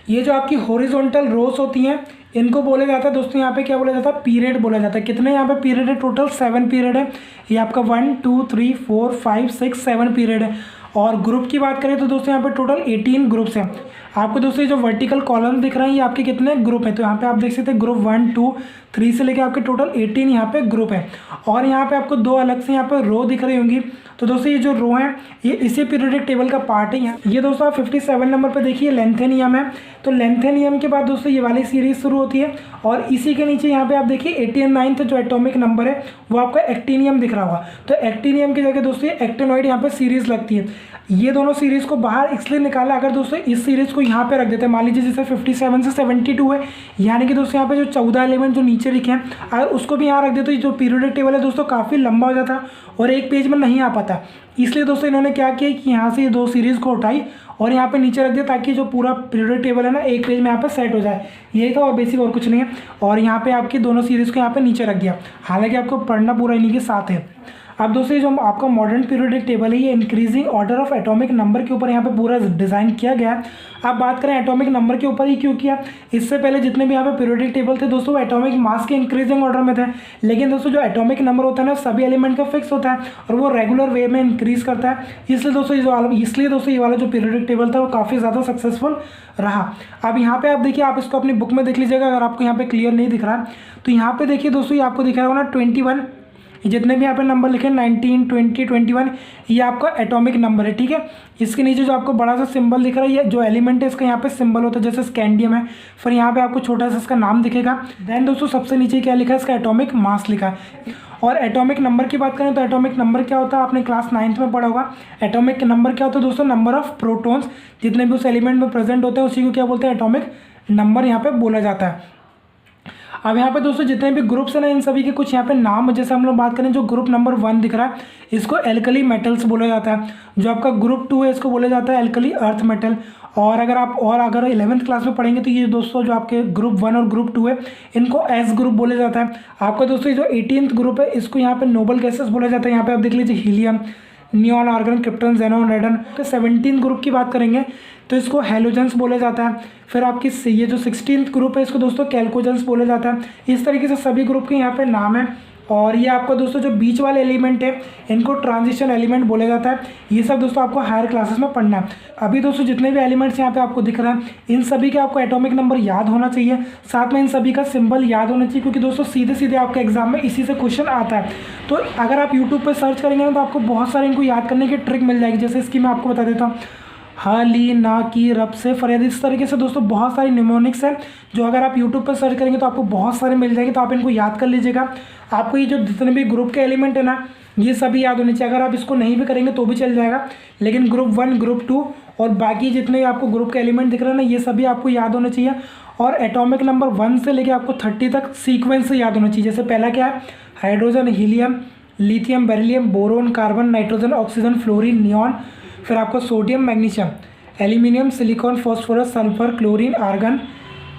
ये जो आपकी हॉरिजॉन्टल रोज होती हैं इनको बोला जाता है दोस्तों यहाँ पे क्या बोला जाता है पीरियड बोला जाता है। कितने यहाँ पे पीरियड है टोटल 7 पीरियड है, ये आपका 1 2 3 4 5 6 7 पीरियड है। और ग्रुप की बात करें तो दोस्तों यहाँ पे टोटल 18 ग्रुप्स हैं। आपको दोस्तों जो वर्टिकल कॉलम दिख रहे हैं ये आपके कितने ग्रुप हैं, तो यहाँ पे आप देख सकते हैं ग्रुप 1 2 3 से लेकर आपके टोटल 18 यहाँ पे ग्रुप है। और यहाँ पे आपको 2 अलग से यहाँ पे रो दिख रही होंगी, तो दोस्तों ये जो रो है ये इसी पीरियोडिक टेबल का पार्ट है। ये दोस्तों आप 57 नंबर पे देखिए लेंथेनियम है, तो लेंथेनियम के बाद दोस्तों ये वाली सीरीज शुरू होती है और इसी के नीचे यहाँ पे आप देखिए 89th जो एटॉमिक नंबर है वो आपका एक्टिनियम दिख रहा होगा। तो एक्टिनियम की जगह दोस्तों एक्टिनॉइड यहाँ पे सीरीज लगती है। ये दोनों सीरीज को बाहर इसलिए निकाला, अगर दोस्तों इस सीरीज को यहाँ पे रख देते हैं, मान लीजिए जैसे 57 से 72 है यानी कि दोस्तों यहाँ पे जो 14 एलिमेंट जो नीचे लिखे हैं अगर उसको भी यहाँ रख दे तो ये जो पीरियोडिक टेबल है दोस्तों काफ़ी लंबा हो जाता और एक पेज में नहीं आ पाता। इसलिए दोस्तों इन्होंने क्या किया कि यहाँ से ये 2 सीरीज़ को उठाई और यहाँ पे नीचे रख दिया ताकि जो पूरा पीरियोडिक टेबल है ना एक पेज में यहाँ पे सेट हो जाए। यही था और बेसिक और कुछ नहीं है। और यहाँ पे आपकी दोनों सीरीज़ को यहाँ पे नीचे रख दिया, हालांकि आपको पढ़ना पूरा इन्हीं के साथ है। अब दोस्तों जो आपका मॉडर्न पीरियोडिक टेबल है ये increasing order of atomic number के ऊपर यहाँ पे पूरा डिज़ाइन किया गया है। अब बात करें एटॉमिक नंबर के ऊपर ही क्यों किया, इससे पहले जितने भी यहाँ पे पीरियोडिक टेबल थे दोस्तों वो एटॉमिक मास के इंक्रीजिंग ऑर्डर में थे, लेकिन दोस्तों जो एटॉमिक नंबर होता है ना सभी एलिमेंट का फिक्स होता है और वो रेगुलर वे में इंक्रीज करता है। इसलिए दोस्तों ये वाला जो पीरियोडिक टेबल था वो काफ़ी ज़्यादा सक्सेसफुल रहा। अब यहाँ पे आप देखिए, आप इसको अपनी बुक में देख लीजिएगा अगर आपको यहाँ पे क्लियर नहीं दिख रहा है तो यहाँ पे देखिए दोस्तों ये आपको दिख रहा होगा ना 21, जितने भी यहाँ पे नंबर लिखे 19 20 21 ये आपका एटॉमिक नंबर है, ठीक है। इसके नीचे जो आपको बड़ा सा सिंबल दिख रहा है ये जो एलिमेंट है इसका यहाँ पे सिंबल होता है, जैसे स्कैंडियम है, फिर यहाँ पे आपको छोटा सा इसका नाम दिखेगा। देन दोस्तों सबसे नीचे क्या लिखा है, इसका एटॉमिक मास लिखा है। और एटॉमिक नंबर की बात करें तो एटॉमिक नंबर क्या होता है, आपने क्लास 9th में पढ़ा होगा। एटॉमिक नंबर क्या होता है दोस्तों, नंबर ऑफ प्रोटॉन्स जितने भी उस एलिमेंट में प्रेजेंट होते हैं उसी को क्या बोलते हैं, एटॉमिक नंबर यहाँ पे बोला जाता है। अब यहाँ पे दोस्तों जितने भी ग्रुप्स हैं ना इन सभी के कुछ यहाँ पे नाम, जैसे हम लोग बात करें जो ग्रुप नंबर 1 दिख रहा है इसको एल्कली मेटल्स बोला जाता है। जो आपका ग्रुप 2 है इसको बोला जाता है एल्कली अर्थ मेटल। और अगर 11th क्लास में पढ़ेंगे तो ये दोस्तों जो आपके ग्रुप 1 और ग्रुप 2 है इनको एस ग्रुप बोला जाता है। आपका दोस्तों जो 18th ग्रुप है इसको यहाँ पे नोबल गैसेस बोला जाता है। यहाँ पे आप देख लीजिए helium, neon, argon, krypton, xenon, radon. 17th group की बात करेंगे तो इसको हेलोजेंस बोला जाता है। फिर आपकी ये जो 16th ग्रुप है इसको दोस्तों कैल्कोजेंस बोला जाता है। इस तरीके से सभी ग्रुप के यहाँ पे नाम है। और ये आपको दोस्तों जो बीच वाले एलिमेंट है इनको ट्रांजिशन एलिमेंट बोला जाता है। ये सब दोस्तों आपको हायर क्लासेस में पढ़ना है। अभी दोस्तों जितने भी एलिमेंट्स यहाँ पे आपको दिख रहे हैं इन सभी के आपको एटॉमिक नंबर याद होना चाहिए, साथ में इन सभी का सिंबल याद होना चाहिए, क्योंकि दोस्तों सीधे सीधे आपके एग्जाम में इसी से क्वेश्चन आता है। तो अगर आप यूट्यूब पर सर्च करेंगे ना तो आपको बहुत सारे इनको याद करने की ट्रिक मिल जाएगी। जैसे इसकी मैं आपको बता देता हूँ, हा, ली, ना, की, रब से, फरियाद। इस तरीके से दोस्तों बहुत सारी निमोनिक्स हैं जो अगर आप यूट्यूब पर सर्च करेंगे तो आपको बहुत सारे मिल जाएंगे, तो आप इनको याद कर लीजिएगा। आपको ये जो जितने भी ग्रुप के एलिमेंट है ना ये सभी याद होने चाहिए। अगर आप इसको नहीं भी करेंगे तो भी चल जाएगा, लेकिन ग्रुप 1 ग्रुप 2 और बाकी जितने आपको ग्रुप के एलिमेंट दिख रहे हैं ना ये सभी आपको याद होने चाहिए। और एटॉमिक नंबर 1 से लेकर आपको 30 तक सीक्वेंस से याद होना चाहिए। जैसे पहला क्या है, hydrogen, helium, lithium, beryllium, boron, carbon, nitrogen, oxygen, fluorine, neon. फिर आपको sodium, magnesium, aluminium, silicon, phosphorus, sulphur, chlorine, argon,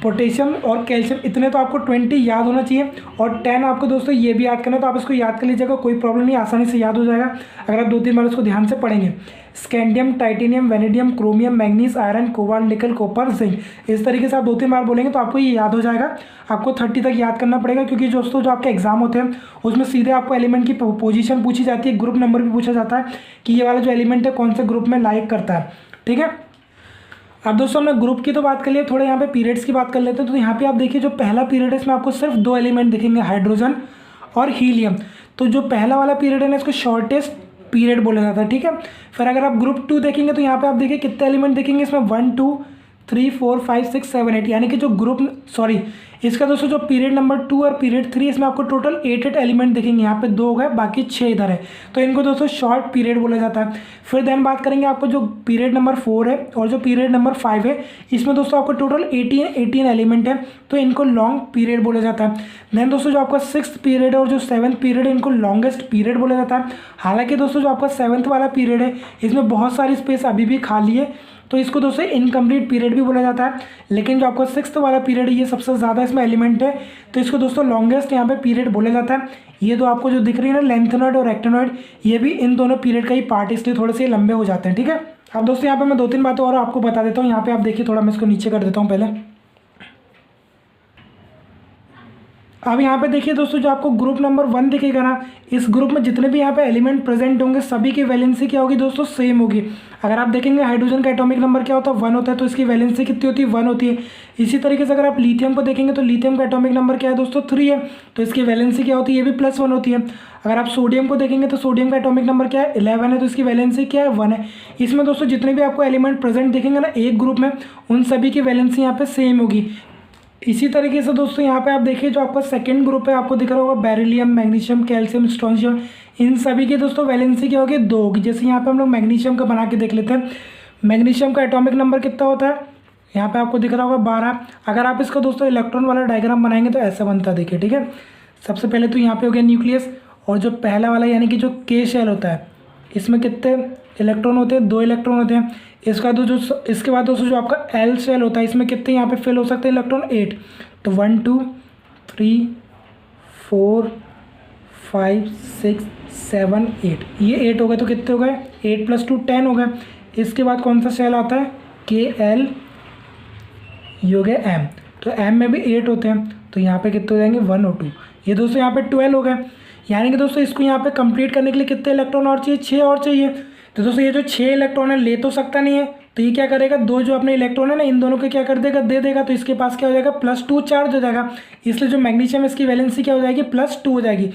potassium और कैल्शियम, इतने तो आपको 20 याद होना चाहिए। और 10 आपको दोस्तों ये भी याद करना, तो आप इसको याद कर लीजिएगा, कोई प्रॉब्लम नहीं, आसानी से याद हो जाएगा अगर आप 2-3 बार इसको ध्यान से पढ़ेंगे। Scandium, titanium, vanadium, chromium, manganese, iron, cobalt, निकल, कॉपर, जिंक, इस तरीके से आप 2-3 बार बोलेंगे तो आपको ये याद हो जाएगा। आपको 30 तक याद करना पड़ेगा, क्योंकि दोस्तों जो आपके एग्जाम होते हैं उसमें सीधे आपको एलिमेंट की पोजीशन पूछी जाती है, ग्रुप नंबर भी पूछा जाता है कि ये वाला जो एलिमेंट है कौन से ग्रुप में लाइक करता है। ठीक है, अब दोस्तों हमने ग्रुप की तो बात कर लिया, थोड़े यहाँ पे पीरियड्स की बात कर लेते हैं। तो यहाँ पे आप देखिए जो पहला पीरियड है इसमें आपको सिर्फ 2 एलिमेंट दिखेंगे, हाइड्रोजन और हीलियम। तो जो पहला वाला पीरियड है ना इसको शॉर्टेस्ट पीरियड बोला जाता है। ठीक है, फिर अगर आप ग्रुप 2 देखेंगे तो यहाँ पे आप देखिए कितने एलिमेंट देखेंगे इसमें, 1 2 3 4 5 6 7 8, यानी कि जो ग्रुप इसका दोस्तों जो पीरियड नंबर 2 और पीरियड 3 इसमें आपको टोटल 8 एलिमेंट दिखेंगे। यहाँ पे 2 हो गए, बाकी 6 इधर है, तो इनको दोस्तों शॉर्ट पीरियड बोला जाता है। फिर देन बात करेंगे आपको जो पीरियड नंबर 4 है और जो पीरियड नंबर 5 है, इसमें दोस्तों आपको टोटल 18 एलिमेंट है, तो इनको लॉन्ग पीरियड बोला जाता है। देन दोस्तों जो आपका 6th पीरियड है और जो 7th पीरियड है, इनको लॉन्गेस्ट पीरियड बोला जाता है। हालांकि दोस्तों जो आपका 7th वाला पीरियड है इसमें बहुत सारी स्पेस अभी भी खाली है, तो इसको दोस्तों इनकम्प्लीट पीरियड भी बोला जाता है। लेकिन जो आपका 6th वाला पीरियड है ये सबसे ज़्यादा इसमें एलिमेंट है, तो इसको दोस्तों लॉन्गेस्ट यहाँ पे पीरियड बोला जाता है। ये तो आपको जो दिख रही है ना लेंथेनॉइड और रेक्टेनॉइड, ये भी इन दोनों पीरियड का ही पार्ट, इसलिए थोड़े से लंबे हो जाते हैं। ठीक है, अब दोस्तों यहाँ पे मैं 2-3 बातें और आपको बता देता हूँ। यहाँ पे आप देखिए, थोड़ा मैं इसको नीचे कर देता हूँ पहले। अब यहाँ पे देखिए दोस्तों जो आपको ग्रुप नंबर 1 दिखेगा ना, इस ग्रुप में जितने भी यहाँ पे एलिमेंट प्रेजेंट होंगे सभी की वैलेंसी क्या होगी दोस्तों, सेम होगी। अगर आप देखेंगे हाइड्रोजन का एटॉमिक नंबर क्या होता है, 1 होता है, तो इसकी वैलेंसी कितनी होती है, 1 होती है। इसी तरीके से अगर आप लिथियम को देखेंगे तो लिथियम का एटॉमिक नंबर क्या है दोस्तों, 3 है, तो इसकी वैलेंसी क्या होती है, ये भी +1 होती है। अगर आप सोडियम को देखेंगे तो सोडियम का एटॉमिक नंबर क्या है, 11 है, तो इसकी वैलेंसी क्या है, 1 है। इसमें दोस्तों जितने भी आपको एलिमेंट प्रेजेंट दिखेंगे ना एक ग्रुप में, उन सभी की वैलेंसी यहाँ पे सेम होगी। इसी तरीके से दोस्तों यहाँ पे आप देखिए जो आपका सेकंड ग्रुप है, आपको दिख रहा होगा बेरिलियम, मैग्नीशियम, कैल्शियम, स्ट्रोंशियम, इन सभी की दोस्तों वैलेंसी क्या होगी, 2 होगी। जैसे यहाँ पे हम लोग मैग्नीशियम का बना के देख लेते हैं। मैग्नीशियम का एटॉमिक नंबर कितना होता है, यहाँ पे आपको दिख रहा होगा 12। अगर आप इसका दोस्तों इलेक्ट्रॉन वाला डायग्राम बनाएंगे तो ऐसा बनता है, देखिए। ठीक है, सबसे पहले तो यहाँ पे हो गया न्यूक्लियस, और जो पहला वाला यानी कि जो के शेल होता है, इसमें कितने इलेक्ट्रॉन होते हैं, 2 इलेक्ट्रॉन होते हैं। इसके बाद दोस्तों जो आपका एल शेल होता है, इसमें कितने यहाँ पे फिल हो सकते हैं इलेक्ट्रॉन, 8। तो 1 2 3 4 5 6 7 8, ये 8 हो गए, तो कितने हो गए, 8 + 2 10 हो गए। इसके बाद कौन सा शेल आता है, के एल, ये हो गया एम, तो एम में भी 8 होते हैं, तो यहाँ पे कितने हो जाएंगे, 1 और 2, ये दोस्तों यहाँ पे 12 हो गए। यानी कि दोस्तों इसको यहाँ पे कंप्लीट करने के लिए कितने इलेक्ट्रॉन और चाहिए, 6 और चाहिए। तो दोस्तों ये जो 6 इलेक्ट्रॉन है ले तो सकता नहीं है, तो ये क्या करेगा, 2 जो अपने इलेक्ट्रॉन है ना इन दोनों के क्या कर देगा, दे देगा, तो इसके पास क्या हो जाएगा, +2 चार्ज हो जाएगा। इसलिए जो मैग्नीशियम इसकी वैलेंसी क्या हो जाएगी, +2 हो जाएगी।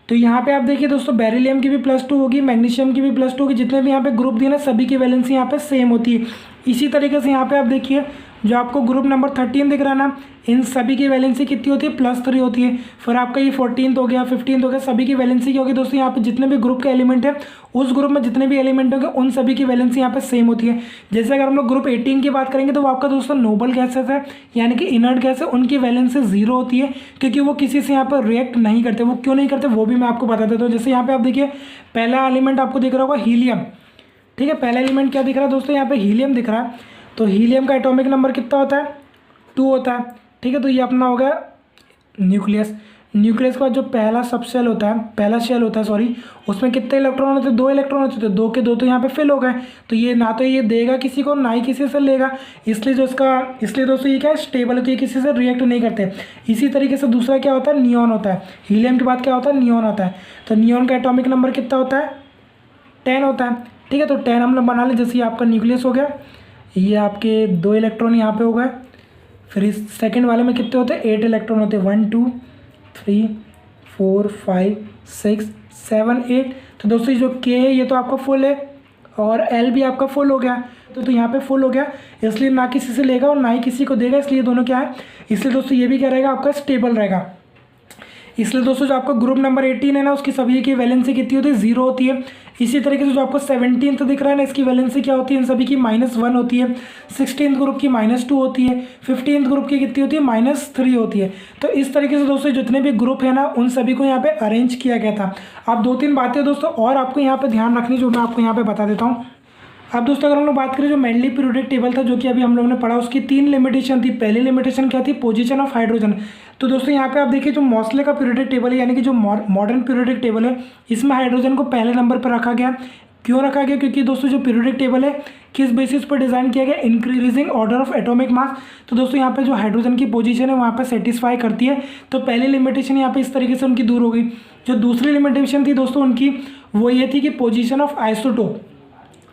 तो यहाँ पे आप देखिए दोस्तों बेरिलियम की भी +2 होगी, मैग्नीशियम की भी +2 होगी, जितने भी यहाँ पे ग्रुप दिए ना सभी की वैलेंसी यहाँ पे सेम होती है। इसी तरीके से यहाँ पे आप देखिए जो आपको ग्रुप नंबर 13 दिख रहा है ना, इन सभी की वैलेंसी कितनी होती है, +3 होती है। फिर आपका ये 14th हो गया, 15th हो गया, सभी की वैलेंसी क्या होगी दोस्तों, यहाँ पे जितने भी ग्रुप के एलिमेंट है उस ग्रुप में जितने भी एलिमेंट होंगे उन सभी की वैलेंसी यहाँ पे सेम होती है। जैसे अगर हम लोग ग्रुप 18 की बात करेंगे तो वो आपका दोस्तों नोबल गैसेस है, यानी कि इनर्ट गैस है, उनकी वैलेंसी 0 होती है, क्योंकि वो किसी से यहाँ पर रिएक्ट नहीं करते। वो क्यों नहीं करते वो भी मैं आपको बता देता हूँ। जैसे यहाँ पे आप देखिए पहला एलिमेंट आपको दिख रहा होगा हीलियम, ठीक है, पहला एलिमेंट क्या दिख रहा है दोस्तों, यहाँ पे हीलियम दिख रहा है। तो हीलियम का एटॉमिक नंबर कितना होता है, 2 होता है, ठीक है। तो ये अपना हो गया न्यूक्लियस। न्यूक्लियस का जो पहला सब शेल होता है, पहला शेल होता है सॉरी, उसमें कितने इलेक्ट्रॉन होते हैं, 2 इलेक्ट्रॉन होते हैं, 2 के 2 तो यहाँ पे फिल हो गए। तो ये ना तो ये देगा किसी को, ना ही किसी से लेगा, इसलिए दोस्तों ये क्या है, स्टेबल है, तो ये किसी से रिएक्ट नहीं करते। इसी तरीके से दूसरा क्या होता है, नियॉन होता है। हीलियम के बाद क्या होता है, नियॉन होता है। तो नियॉन का एटॉमिक नंबर कितना होता है, 10 होता है, ठीक है। तो 10 हम लोग बना लें, जैसे ये आपका न्यूक्लियस हो गया, ये आपके 2 इलेक्ट्रॉन यहाँ पे हो गए। फिर इस सेकंड वाले में कितने होते हैं, 8 इलेक्ट्रॉन होते हैं, 1 2 3 4 5 6 7 8। तो दोस्तों जो के है ये तो आपका फुल है और एल भी आपका फुल हो गया, तो यहाँ पे फुल हो गया, इसलिए ना किसी से लेगा और ना ही किसी को देगा, इसलिए दोनों क्या है, इसलिए दोस्तों ये भी क्या रहेगा, आपका स्टेबल रहेगा। इसलिए दोस्तों जो आपका ग्रुप नंबर 18 है ना, उसकी सभी की वैलेंसी कितनी होती है, 0 होती है। इसी तरीके से जो आपको 17th दिख रहा है ना, इसकी वैलेंसी क्या होती है, इन सभी की -1 होती है। 16th ग्रुप की -2 होती है। 15th ग्रुप की कितनी होती है, -3 होती है। तो इस तरीके से दोस्तों जितने भी ग्रुप है ना, उन सभी को यहाँ पे अरेंज किया गया था। अब 2-3 बातें दोस्तों और आपको यहाँ पे ध्यान रखनी, जो मैं आपको यहाँ पे बता देता हूँ। अब दोस्तों अगर हम लोग बात करें जो मेनली पीरियोडिक टेबल था जो कि अभी हम लोगों ने पढ़ा, उसकी 3 लिमिटेशन थी। पहली लिमिटेशन क्या थी? Position of hydrogen. तो दोस्तों यहाँ पे आप देखिए जो मॉसले का पीरियोडिक टेबल है यानी कि जो मॉडर्न पीरियोडिक टेबल है, इसमें हाइड्रोजन को पहले नंबर पर रखा गया। क्यों रखा गया? क्योंकि दोस्तों जो पीरियोडिक टेबल है किस बेसिस पर डिज़ाइन किया गया? Increasing order of atomic mass. तो दोस्तों यहाँ पे जो हाइड्रोजन की पोजीशन है वहाँ पे सेटिस्फाई करती है। तो पहली लिमिटेशन यहाँ पे इस तरीके से उनकी दूर हो गई। जो दूसरी लिमिटेशन थी दोस्तों उनकी वो ये थी कि पोजीशन ऑफ आइसोटोप।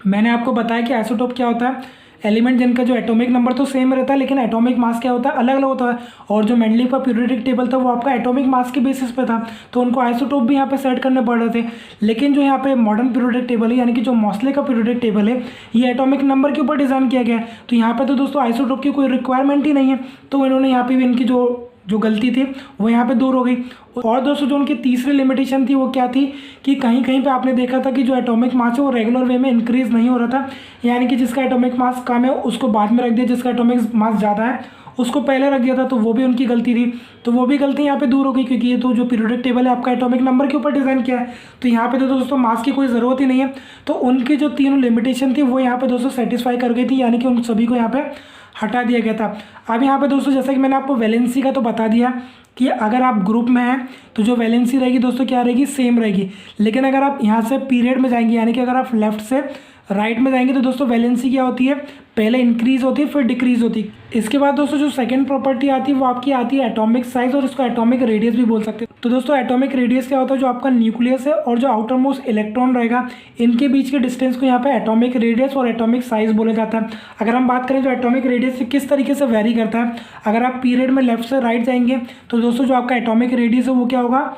मैंने आपको बताया कि आइसोटोप क्या होता है? एलिमेंट जिनका जो एटॉमिक नंबर तो सेम रहता है लेकिन एटॉमिक मास क्या होता है? अलग अलग होता है। और जो मेंडलीव का पीरियोडिक टेबल था वो आपका एटॉमिक मास के बेसिस पे था, तो उनको आइसोटोप भी यहाँ पे सेट करने पड़ रहे थे। लेकिन जो यहाँ पे मॉडर्न पीरियोडिक टेबल है यानी कि जो मॉसले का पीरियोडिक टेबल है ये एटॉमिक नंबर के ऊपर डिज़ाइन किया गया है। तो यहाँ पे तो दोस्तों आइसोटोप की कोई रिक्वायरमेंट ही नहीं है, तो इन्होंने यहाँ पे भी इनकी जो गलती थी वो यहाँ पे दूर हो गई। और दोस्तों जो उनकी तीसरी लिमिटेशन थी वो क्या थी कि कहीं कहीं पे आपने देखा था कि जो एटॉमिक मास है वो रेगुलर वे में इंक्रीज नहीं हो रहा था, यानी कि जिसका एटॉमिक मास कम है उसको बाद में रख दिया, जिसका एटॉमिक मास ज़्यादा है उसको पहले रख दिया था, तो वो भी उनकी गलती थी। तो वो भी गलती यहाँ पे दूर हो गई क्योंकि ये तो जो पीरियोडिक टेबल है आपका एटॉमिक नंबर के ऊपर डिज़ाइन किया है, तो यहाँ पे तो दोस्तों मास की कोई ज़रूरत ही नहीं है। तो उनकी जो तीनों लिमिटेशन थी वो यहाँ पे दोस्तों सेटिस्फाई कर गई थी, यानी कि उन सभी को यहाँ पे हटा दिया गया था। अब यहाँ पे दोस्तों जैसा कि मैंने आपको वैलेंसी का तो बता दिया कि अगर आप ग्रुप में हैं तो जो वैलेंसी रहेगी दोस्तों क्या रहेगी? सेम रहेगी। लेकिन अगर आप यहाँ से पीरियड में जाएंगे यानी कि अगर आप लेफ्ट से राइट में जाएंगे तो दोस्तों वैलेंसी क्या होती है? पहले इंक्रीज होती है फिर डिक्रीज होती है। इसके बाद दोस्तों जो सेकंड प्रॉपर्टी आती है वो आपकी आती है एटॉमिक साइज, और इसको एटॉमिक रेडियस भी बोल सकते हैं। तो दोस्तों एटॉमिक रेडियस क्या होता है? जो आपका न्यूक्लियस है और जो आउटर मोस्ट इलेक्ट्रॉन रहेगा इनके बीच के डिस्टेंस को यहाँ पे एटॉमिक रेडियस और एटॉमिक साइज बोला जाता है। अगर हम बात करें जो एटॉमिक रेडियस किस तरीके से वेरी करता है, अगर आप पीरियड में लेफ्ट से राइट जाएंगे तो दोस्तों जो आपका एटॉमिक रेडियस है वो क्या होगा?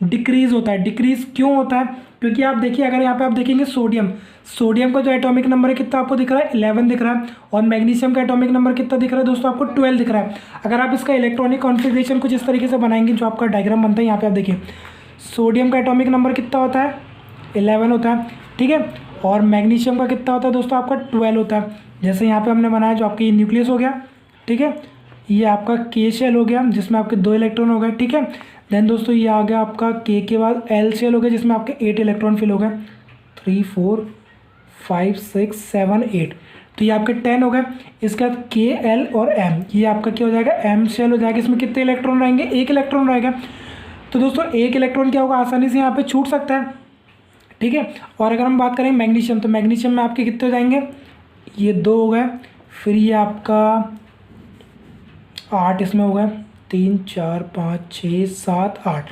डिक्रीज होता है। डिक्रीज क्यों होता है? क्योंकि आप देखिए अगर यहाँ पे आप देखेंगे सोडियम का जो एटॉमिक नंबर है कितना आपको दिख रहा है? 11 दिख रहा है। और मैग्नीशियम का एटॉमिक नंबर कितना दिख रहा है दोस्तों? आपको 12 दिख रहा है। अगर आप इसका इलेक्ट्रॉनिक कॉन्फ़िगरेशन कुछ इस तरीके से बनाएंगे, जो आपका डायग्राम बनता है यहाँ पे आप देखिए, सोडियम का एटॉमिक नंबर कितना होता है? 11 होता है, ठीक है। और मैग्नीशियम का कितना होता है दोस्तों? आपका 12 होता है। जैसे यहाँ पर हमने बनाया, जो आपकी न्यूक्लियस हो गया, ठीक है, ये आपका के शेल हो गया जिसमें आपके 2 इलेक्ट्रॉन हो गए, ठीक है। देन दोस्तों ये आ गया आपका के बाद एल शेल हो गया जिसमें आपके 8 इलेक्ट्रॉन फिल हो गए, 3 4 5 6 7 8, तो ये आपके 10 हो गए। इसके बाद के एल और एम, ये आपका क्या हो जाएगा? एम शेल हो जाएगा। इसमें कितने इलेक्ट्रॉन रहेंगे? 1 इलेक्ट्रॉन रहेगा। तो दोस्तों 1 इलेक्ट्रॉन क्या होगा? आसानी से यहाँ पे छूट सकता है, ठीक है। और अगर हम बात करें मैग्नीशियम, तो मैग्नीशियम में आपके कितने हो जाएंगे? ये 2 हो गए, फिर ये आपका 8 इसमें हो गए, 3 4 5 6 7 8,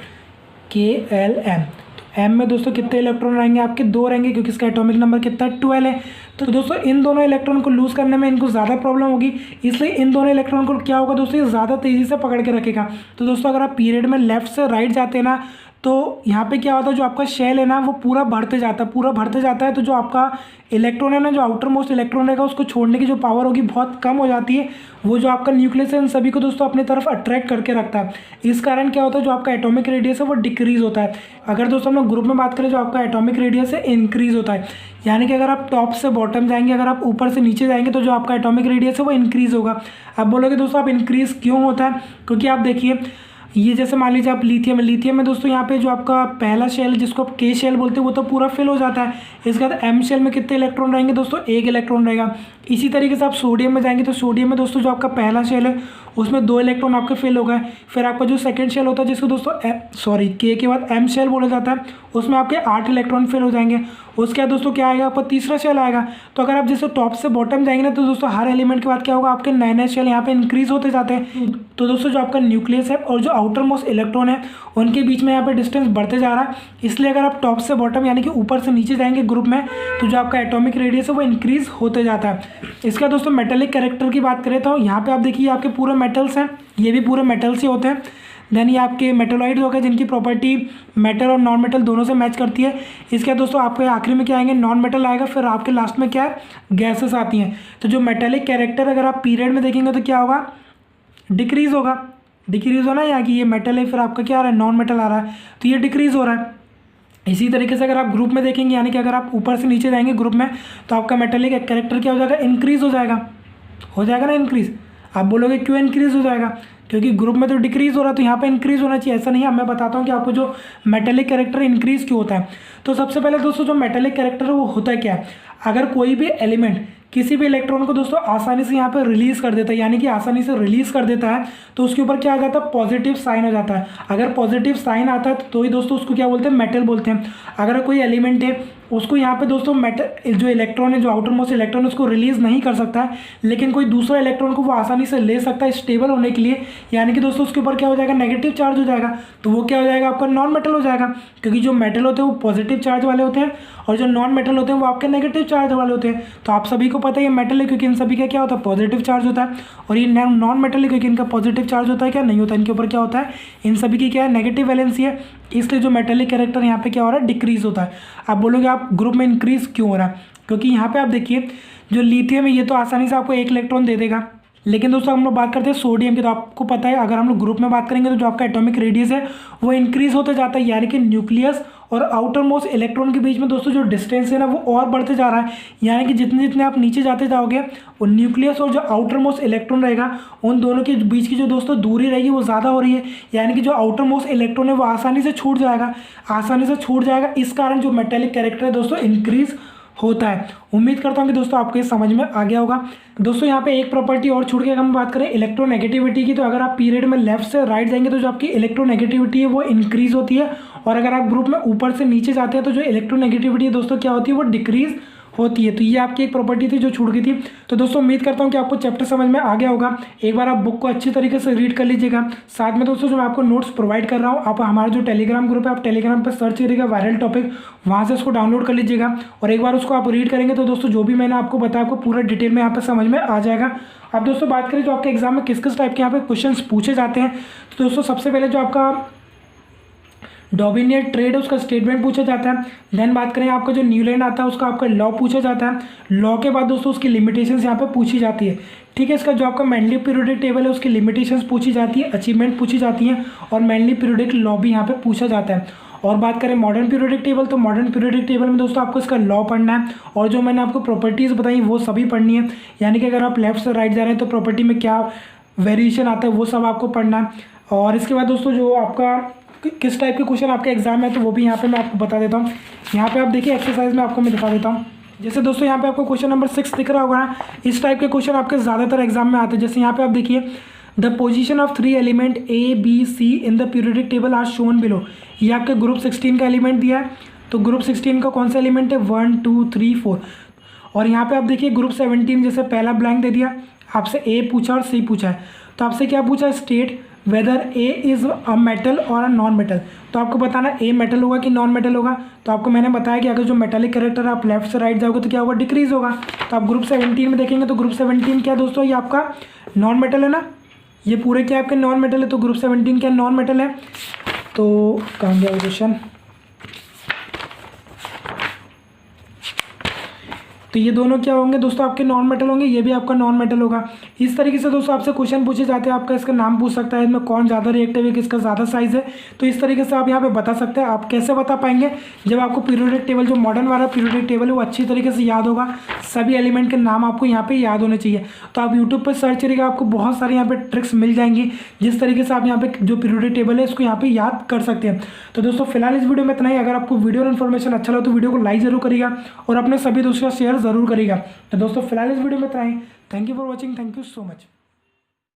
के एल एम। तो एम में दोस्तों कितने इलेक्ट्रॉन रहेंगे? आपके 2 रहेंगे क्योंकि इसका एटॉमिक नंबर कितना? 12 है। तो दोस्तों इन दोनों इलेक्ट्रॉन को लूज़ करने में इनको ज़्यादा प्रॉब्लम होगी, इसलिए इन दोनों इलेक्ट्रॉन को क्या होगा दोस्तों? ये ज़्यादा तेज़ी से पकड़ के रखेगा। तो दोस्तों अगर आप पीरियड में लेफ्ट से राइट जाते हैं ना, तो यहाँ पे क्या होता है? जो आपका शेल है ना वो पूरा बढ़ते जाता है, तो जो आपका इलेक्ट्रॉन है ना, जो आउटर मोस्ट इलेक्ट्रॉन रहेगा उसको छोड़ने की जो पावर होगी बहुत कम हो जाती है। वो जो आपका न्यूक्लियस है इन सभी को दोस्तों अपनी तरफ अट्रैक्ट करके रखता है। इस कारण क्या होता है? जो आपका एटॉमिक रेडियस है वो डिक्रीज होता है। अगर दोस्तों हम लोग ग्रुप में बात करें, जो आपका एटॉमिक रेडियस है इंक्रीज होता है, यानी कि अगर आप टॉप से बॉटम जाएंगे, अगर आप ऊपर से नीचे जाएंगे तो जो आपका एटॉमिक रेडियस है वो इंक्रीज होगा। अब बोलोगे दोस्तों आप इंक्रीज क्यों होता है? क्योंकि आप देखिए ये जैसे मान लीजिए आप लिथियम में दोस्तों यहाँ पे जो आपका पहला शेल जिसको आप के शेल बोलते हैं वो तो पूरा फिल हो जाता है। इसके बाद एम शेल में कितने इलेक्ट्रॉन रहेंगे दोस्तों? 1 इलेक्ट्रॉन रहेगा। इसी तरीके से आप सोडियम में जाएंगे तो सोडियम में दोस्तों जो आपका पहला शेल है उसमें 2 इलेक्ट्रॉन आपके फिल हो गए। फिर आपका जो सेकंड शेल होता है जिसको दोस्तों के बाद एम शेल बोला जाता है, उसमें आपके 8 इलेक्ट्रॉन फिल हो जाएंगे। उसके बाद दोस्तों क्या आएगा? आपका तीसरा शेल आएगा। तो अगर आप जैसे टॉप से बॉटम जाएंगे ना, तो दोस्तों हर एलिमेंट के बाद क्या होगा? आपके नए शेल यहाँ पे इंक्रीज होते जाते हैं। तो दोस्तों जो आपका न्यूक्लियस है और जो आउटर मोस्ट इलेक्ट्रॉन है उनके बीच में यहाँ पे डिस्टेंस बढ़ते जा रहा है। इसलिए अगर आप टॉप से बॉटम यानी कि ऊपर से नीचे जाएंगे ग्रुप में, तो जो आपका एटॉमिक रेडियस है वो इंक्रीज होते जाता है। इसका दोस्तों मेटेलिक कैरेक्टर की बात करें तो यहाँ पे आप देखिए आपके पूरे मेटल्स हैं, ये भी पूरे मेटल्स ही होते हैं। देन ये आपके मेटलॉइड्स हो गए जिनकी प्रॉपर्टी मेटल और नॉन मेटल दोनों से मैच करती है। इसके बाद दोस्तों आपके आखिरी में क्या आएंगे? नॉन मेटल आएगा, फिर आपके लास्ट में क्या है? गैसेस आती हैं। तो जो मेटेलिक कैरेक्टर अगर आप पीरियड में देखेंगे तो क्या होगा? डिक्रीज होगा। डिक्रीज होना या कि ये मेटल है, फिर आपका क्या आ रहा है? नॉन मेटल आ रहा है, तो ये डिक्रीज हो रहा है। इसी तरीके से अगर आप ग्रुप में देखेंगे यानी कि अगर आप ऊपर से नीचे जाएंगे ग्रुप में, तो आपका मेटेलिक कैरेक्टर क्या हो जाएगा? इंक्रीज हो जाएगा ना इंक्रीज। आप बोलोगे क्यों इंक्रीज हो जाएगा? क्योंकि ग्रुप में तो डिक्रीज हो रहा है तो यहाँ पे इंक्रीज होना चाहिए, ऐसा नहीं है। मैं बताता हूँ कि आपको जो मेटेलिक कैरेक्टर इंक्रीज क्यों होता है। तो सबसे पहले दोस्तों जो मेटेलिक कैरेक्टर है वो होता है क्या है, अगर कोई भी एलिमेंट किसी भी इलेक्ट्रॉन को दोस्तों आसानी से यहाँ पे रिलीज कर देता है, यानी कि आसानी से रिलीज कर देता है, तो उसके ऊपर क्या आ जाता है, पॉजिटिव साइन हो जाता है। अगर पॉजिटिव साइन आता है तो ही दोस्तों उसको क्या बोलते हैं, मेटल बोलते हैं। अगर कोई एलिमेंट है उसको यहाँ पे दोस्तों मेटल जो इलेक्ट्रॉन है, जो आउटर मोस्ट इलेक्ट्रॉन है, उसको रिलीज नहीं कर सकता है, लेकिन कोई दूसरा इलेक्ट्रॉन को वो आसानी से ले सकता है स्टेबल होने के लिए, यानी कि दोस्तों उसके ऊपर क्या हो जाएगा, नेगेटिव चार्ज हो जाएगा। तो वो क्या हो जाएगा, आपका नॉन मेटल हो जाएगा, क्योंकि जो मेटल होते हैं वो पॉजिटिव चार्ज वाले होते हैं और जो नॉन मेटल होते हैं वो आपके नेगेटिव चार्ज वाले होते हैं। तो आप सभी को पता है ये मेटल है क्योंकि इन सभी का क्या होता है, पॉजिटिव चार्ज होता है, और ये नॉन मेटल है क्योंकि इनका पॉजिटिव चार्ज होता है क्या, नहीं होता, इनके ऊपर क्या होता है, इन सभी की क्या है, नेगेटिव वैलेंसी है। इसलिए जो मेटेलिक कैरेक्टर यहाँ पे क्या हो रहा है, डिक्रीज होता है। आप बोलोगे आप ग्रुप में इंक्रीज क्यों हो रहा है, क्योंकि यहाँ पे आप देखिए जो लिथियम है ये तो आसानी से आपको एक इलेक्ट्रॉन दे देगा, लेकिन दोस्तों हम लोग बात करते हैं सोडियम की, तो आपको पता है अगर हम लोग ग्रुप में बात करेंगे तो जो आपका एटॉमिक रेडियस है वो इंक्रीज होते जाता है, यानी कि न्यूक्लियस और आउटर मोस्ट इलेक्ट्रॉन के बीच में दोस्तों जो डिस्टेंस है ना वो और बढ़ते जा रहा है, यानी कि जितने जितने आप नीचे जाते जाओगे वो न्यूक्लियस और जो आउटर मोस्ट इलेक्ट्रॉन रहेगा उन दोनों के बीच की जो दोस्तों दूरी रहेगी वो ज़्यादा हो रही है, यानी कि जो आउटर मोस्ट इलेक्ट्रॉन है वो आसानी से छूट जाएगा। इस कारण जो मेटेलिक कैरेक्टर है दोस्तों इंक्रीज होता है। उम्मीद करता हूँ कि दोस्तों आपको ये समझ में आ गया होगा। दोस्तों यहाँ पे एक प्रॉपर्टी और छूट के अगर हम बात करें इलेक्ट्रोनेगेटिविटी की, तो अगर आप पीरियड में लेफ्ट से राइट जाएंगे तो जो आपकी इलेक्ट्रोनेगेटिविटी है वो इंक्रीज होती है, और अगर आप ग्रुप में ऊपर से नीचे जाते हैं तो जो इलेक्ट्रोनेगेटिविटी है दोस्तों क्या होती है, वो डिक्रीज होती है। तो ये आपकी एक प्रॉपर्टी थी जो छूट गई थी। तो दोस्तों उम्मीद करता हूँ कि आपको चैप्टर समझ में आ गया होगा। एक बार आप बुक को अच्छी तरीके से रीड कर लीजिएगा। साथ में दोस्तों जो मैं आपको नोट्स प्रोवाइड कर रहा हूँ, आप हमारा जो टेलीग्राम ग्रुप है आप टेलीग्राम पर सर्च करिएगा वायरल टॉपिक, वहाँ से उसको डाउनलोड कर लीजिएगा, और एक बार उसको आप रीड करेंगे तो दोस्तों जो भी मैंने आपको बताया आपको पूरा डिटेल में यहाँ पर समझ में आ जाएगा। अब दोस्तों बात करें जो आपके एग्जाम में किस किस टाइप के यहाँ पे क्वेश्चन पूछे जाते हैं, तो दोस्तों सबसे पहले जो आपका डॉमिनेट ट्रेड है उसका स्टेटमेंट पूछा जाता है। देन बात करें आपका जो न्यूलैंड आता है उसका आपका लॉ पूछा जाता है। लॉ के बाद दोस्तों उसकी लिमिटेशंस यहाँ पे पूछी जाती है। ठीक है, इसका जो आपका मेनली पीरियोडिक टेबल है उसकी लिमिटेशंस पूछी जाती है, अचीवमेंट पूछी जाती है, और मेनली पीरियोडिक लॉ भी यहाँ पे पूछा जाता है। और बात करें मॉडर्न पीरियोडिक टेबल, तो मॉडर्न पीरियोडिक टेबल में दोस्तों आपको इसका लॉ पढ़ना है, और जो मैंने आपको प्रॉपर्टीज़ बताई वो सभी पढ़नी है, यानी कि अगर आप लेफ्ट से राइट जा रहे हैं तो प्रॉपर्टी में क्या वेरिएशन आता है वो सब आपको पढ़ना है। और इसके बाद दोस्तों जो आपका किस टाइप के क्वेश्चन आपके एग्जाम में है तो वो भी यहाँ पे मैं आपको बता देता हूँ। यहाँ पे आप देखिए एक्सरसाइज में आपको मैं दिखा देता हूँ। जैसे दोस्तों यहाँ पे आपको क्वेश्चन नंबर 6 दिख रहा होगा ना, इस टाइप के क्वेश्चन आपके ज़्यादातर एग्जाम में आते हैं। जैसे यहाँ पे आप देखिए the position of 3 element A B C in the periodic table are shown below. ये आपके ग्रुप 16 का एलिमेंट दिया है, तो ग्रुप 16 का कौन सा एलिमेंट है, 1 2 3 4। और यहाँ पे आप देखिए ग्रुप 17 जैसे पहला ब्लैंक दे दिया, आपसे ए पूछा और सी पूछा है, तो आपसे क्या पूछा, state whether A is a metal और अ नॉन मेटल। तो आपको बताना ए मेटल होगा कि नॉन मेटल होगा। तो आपको मैंने बताया कि अगर जो मेटालिक कैरेक्टर आप लेफ्ट से राइट जाओगे तो क्या होगा, डिक्रीज होगा। तो आप ग्रुप 17 में देखेंगे तो ग्रुप 17 क्या दोस्तों, ये आपका नॉन मेटल है ना, ये पूरे क्या आपके नॉन मेटल है, तो ग्रुप 17 क्या नॉन मेटल है। तो कहाँ गया क्वेश्चन, तो ये दोनों क्या होंगे दोस्तों, आपके नॉन मेटल होंगे, ये भी आपका नॉन मेटल होगा। इस तरीके से दोस्तों आपसे क्वेश्चन पूछे जाते हैं। आपका इसका नाम पूछ सकता है, इसमें कौन ज़्यादा रिएक्टिव है, किसका ज़्यादा साइज़ है। तो इस तरीके से आप यहाँ पे बता सकते हैं। आप कैसे बता पाएंगे, जब आपको पीरियोडिक टेबल, जो मॉडर्न वाला पीरियोडिक टेबल है वो अच्छी तरीके से याद होगा, सभी एलिमेंट के नाम आपको यहाँ पर याद होने चाहिए। तो आप यूट्यूब पर सर्च करिएगा, आपको बहुत सारी यहाँ पर ट्रिक्स मिल जाएंगी जिस तरीके से आप यहाँ पे जो पीरियोडिक टेबल है इसको यहाँ पे याद कर सकते हैं। तो दोस्तों फिलहाल इस वीडियो में इतना ही। अगर आपको वीडियो और इन्फॉर्मेशन अच्छा लगा तो वीडियो को लाइक जरूर करिएगा और अपने सभी दोस्तों का शेयर जरूर करिएगा। तो दोस्तों फिलहाल इस वीडियो में इतना ही। Thank you for watching, thank you so much.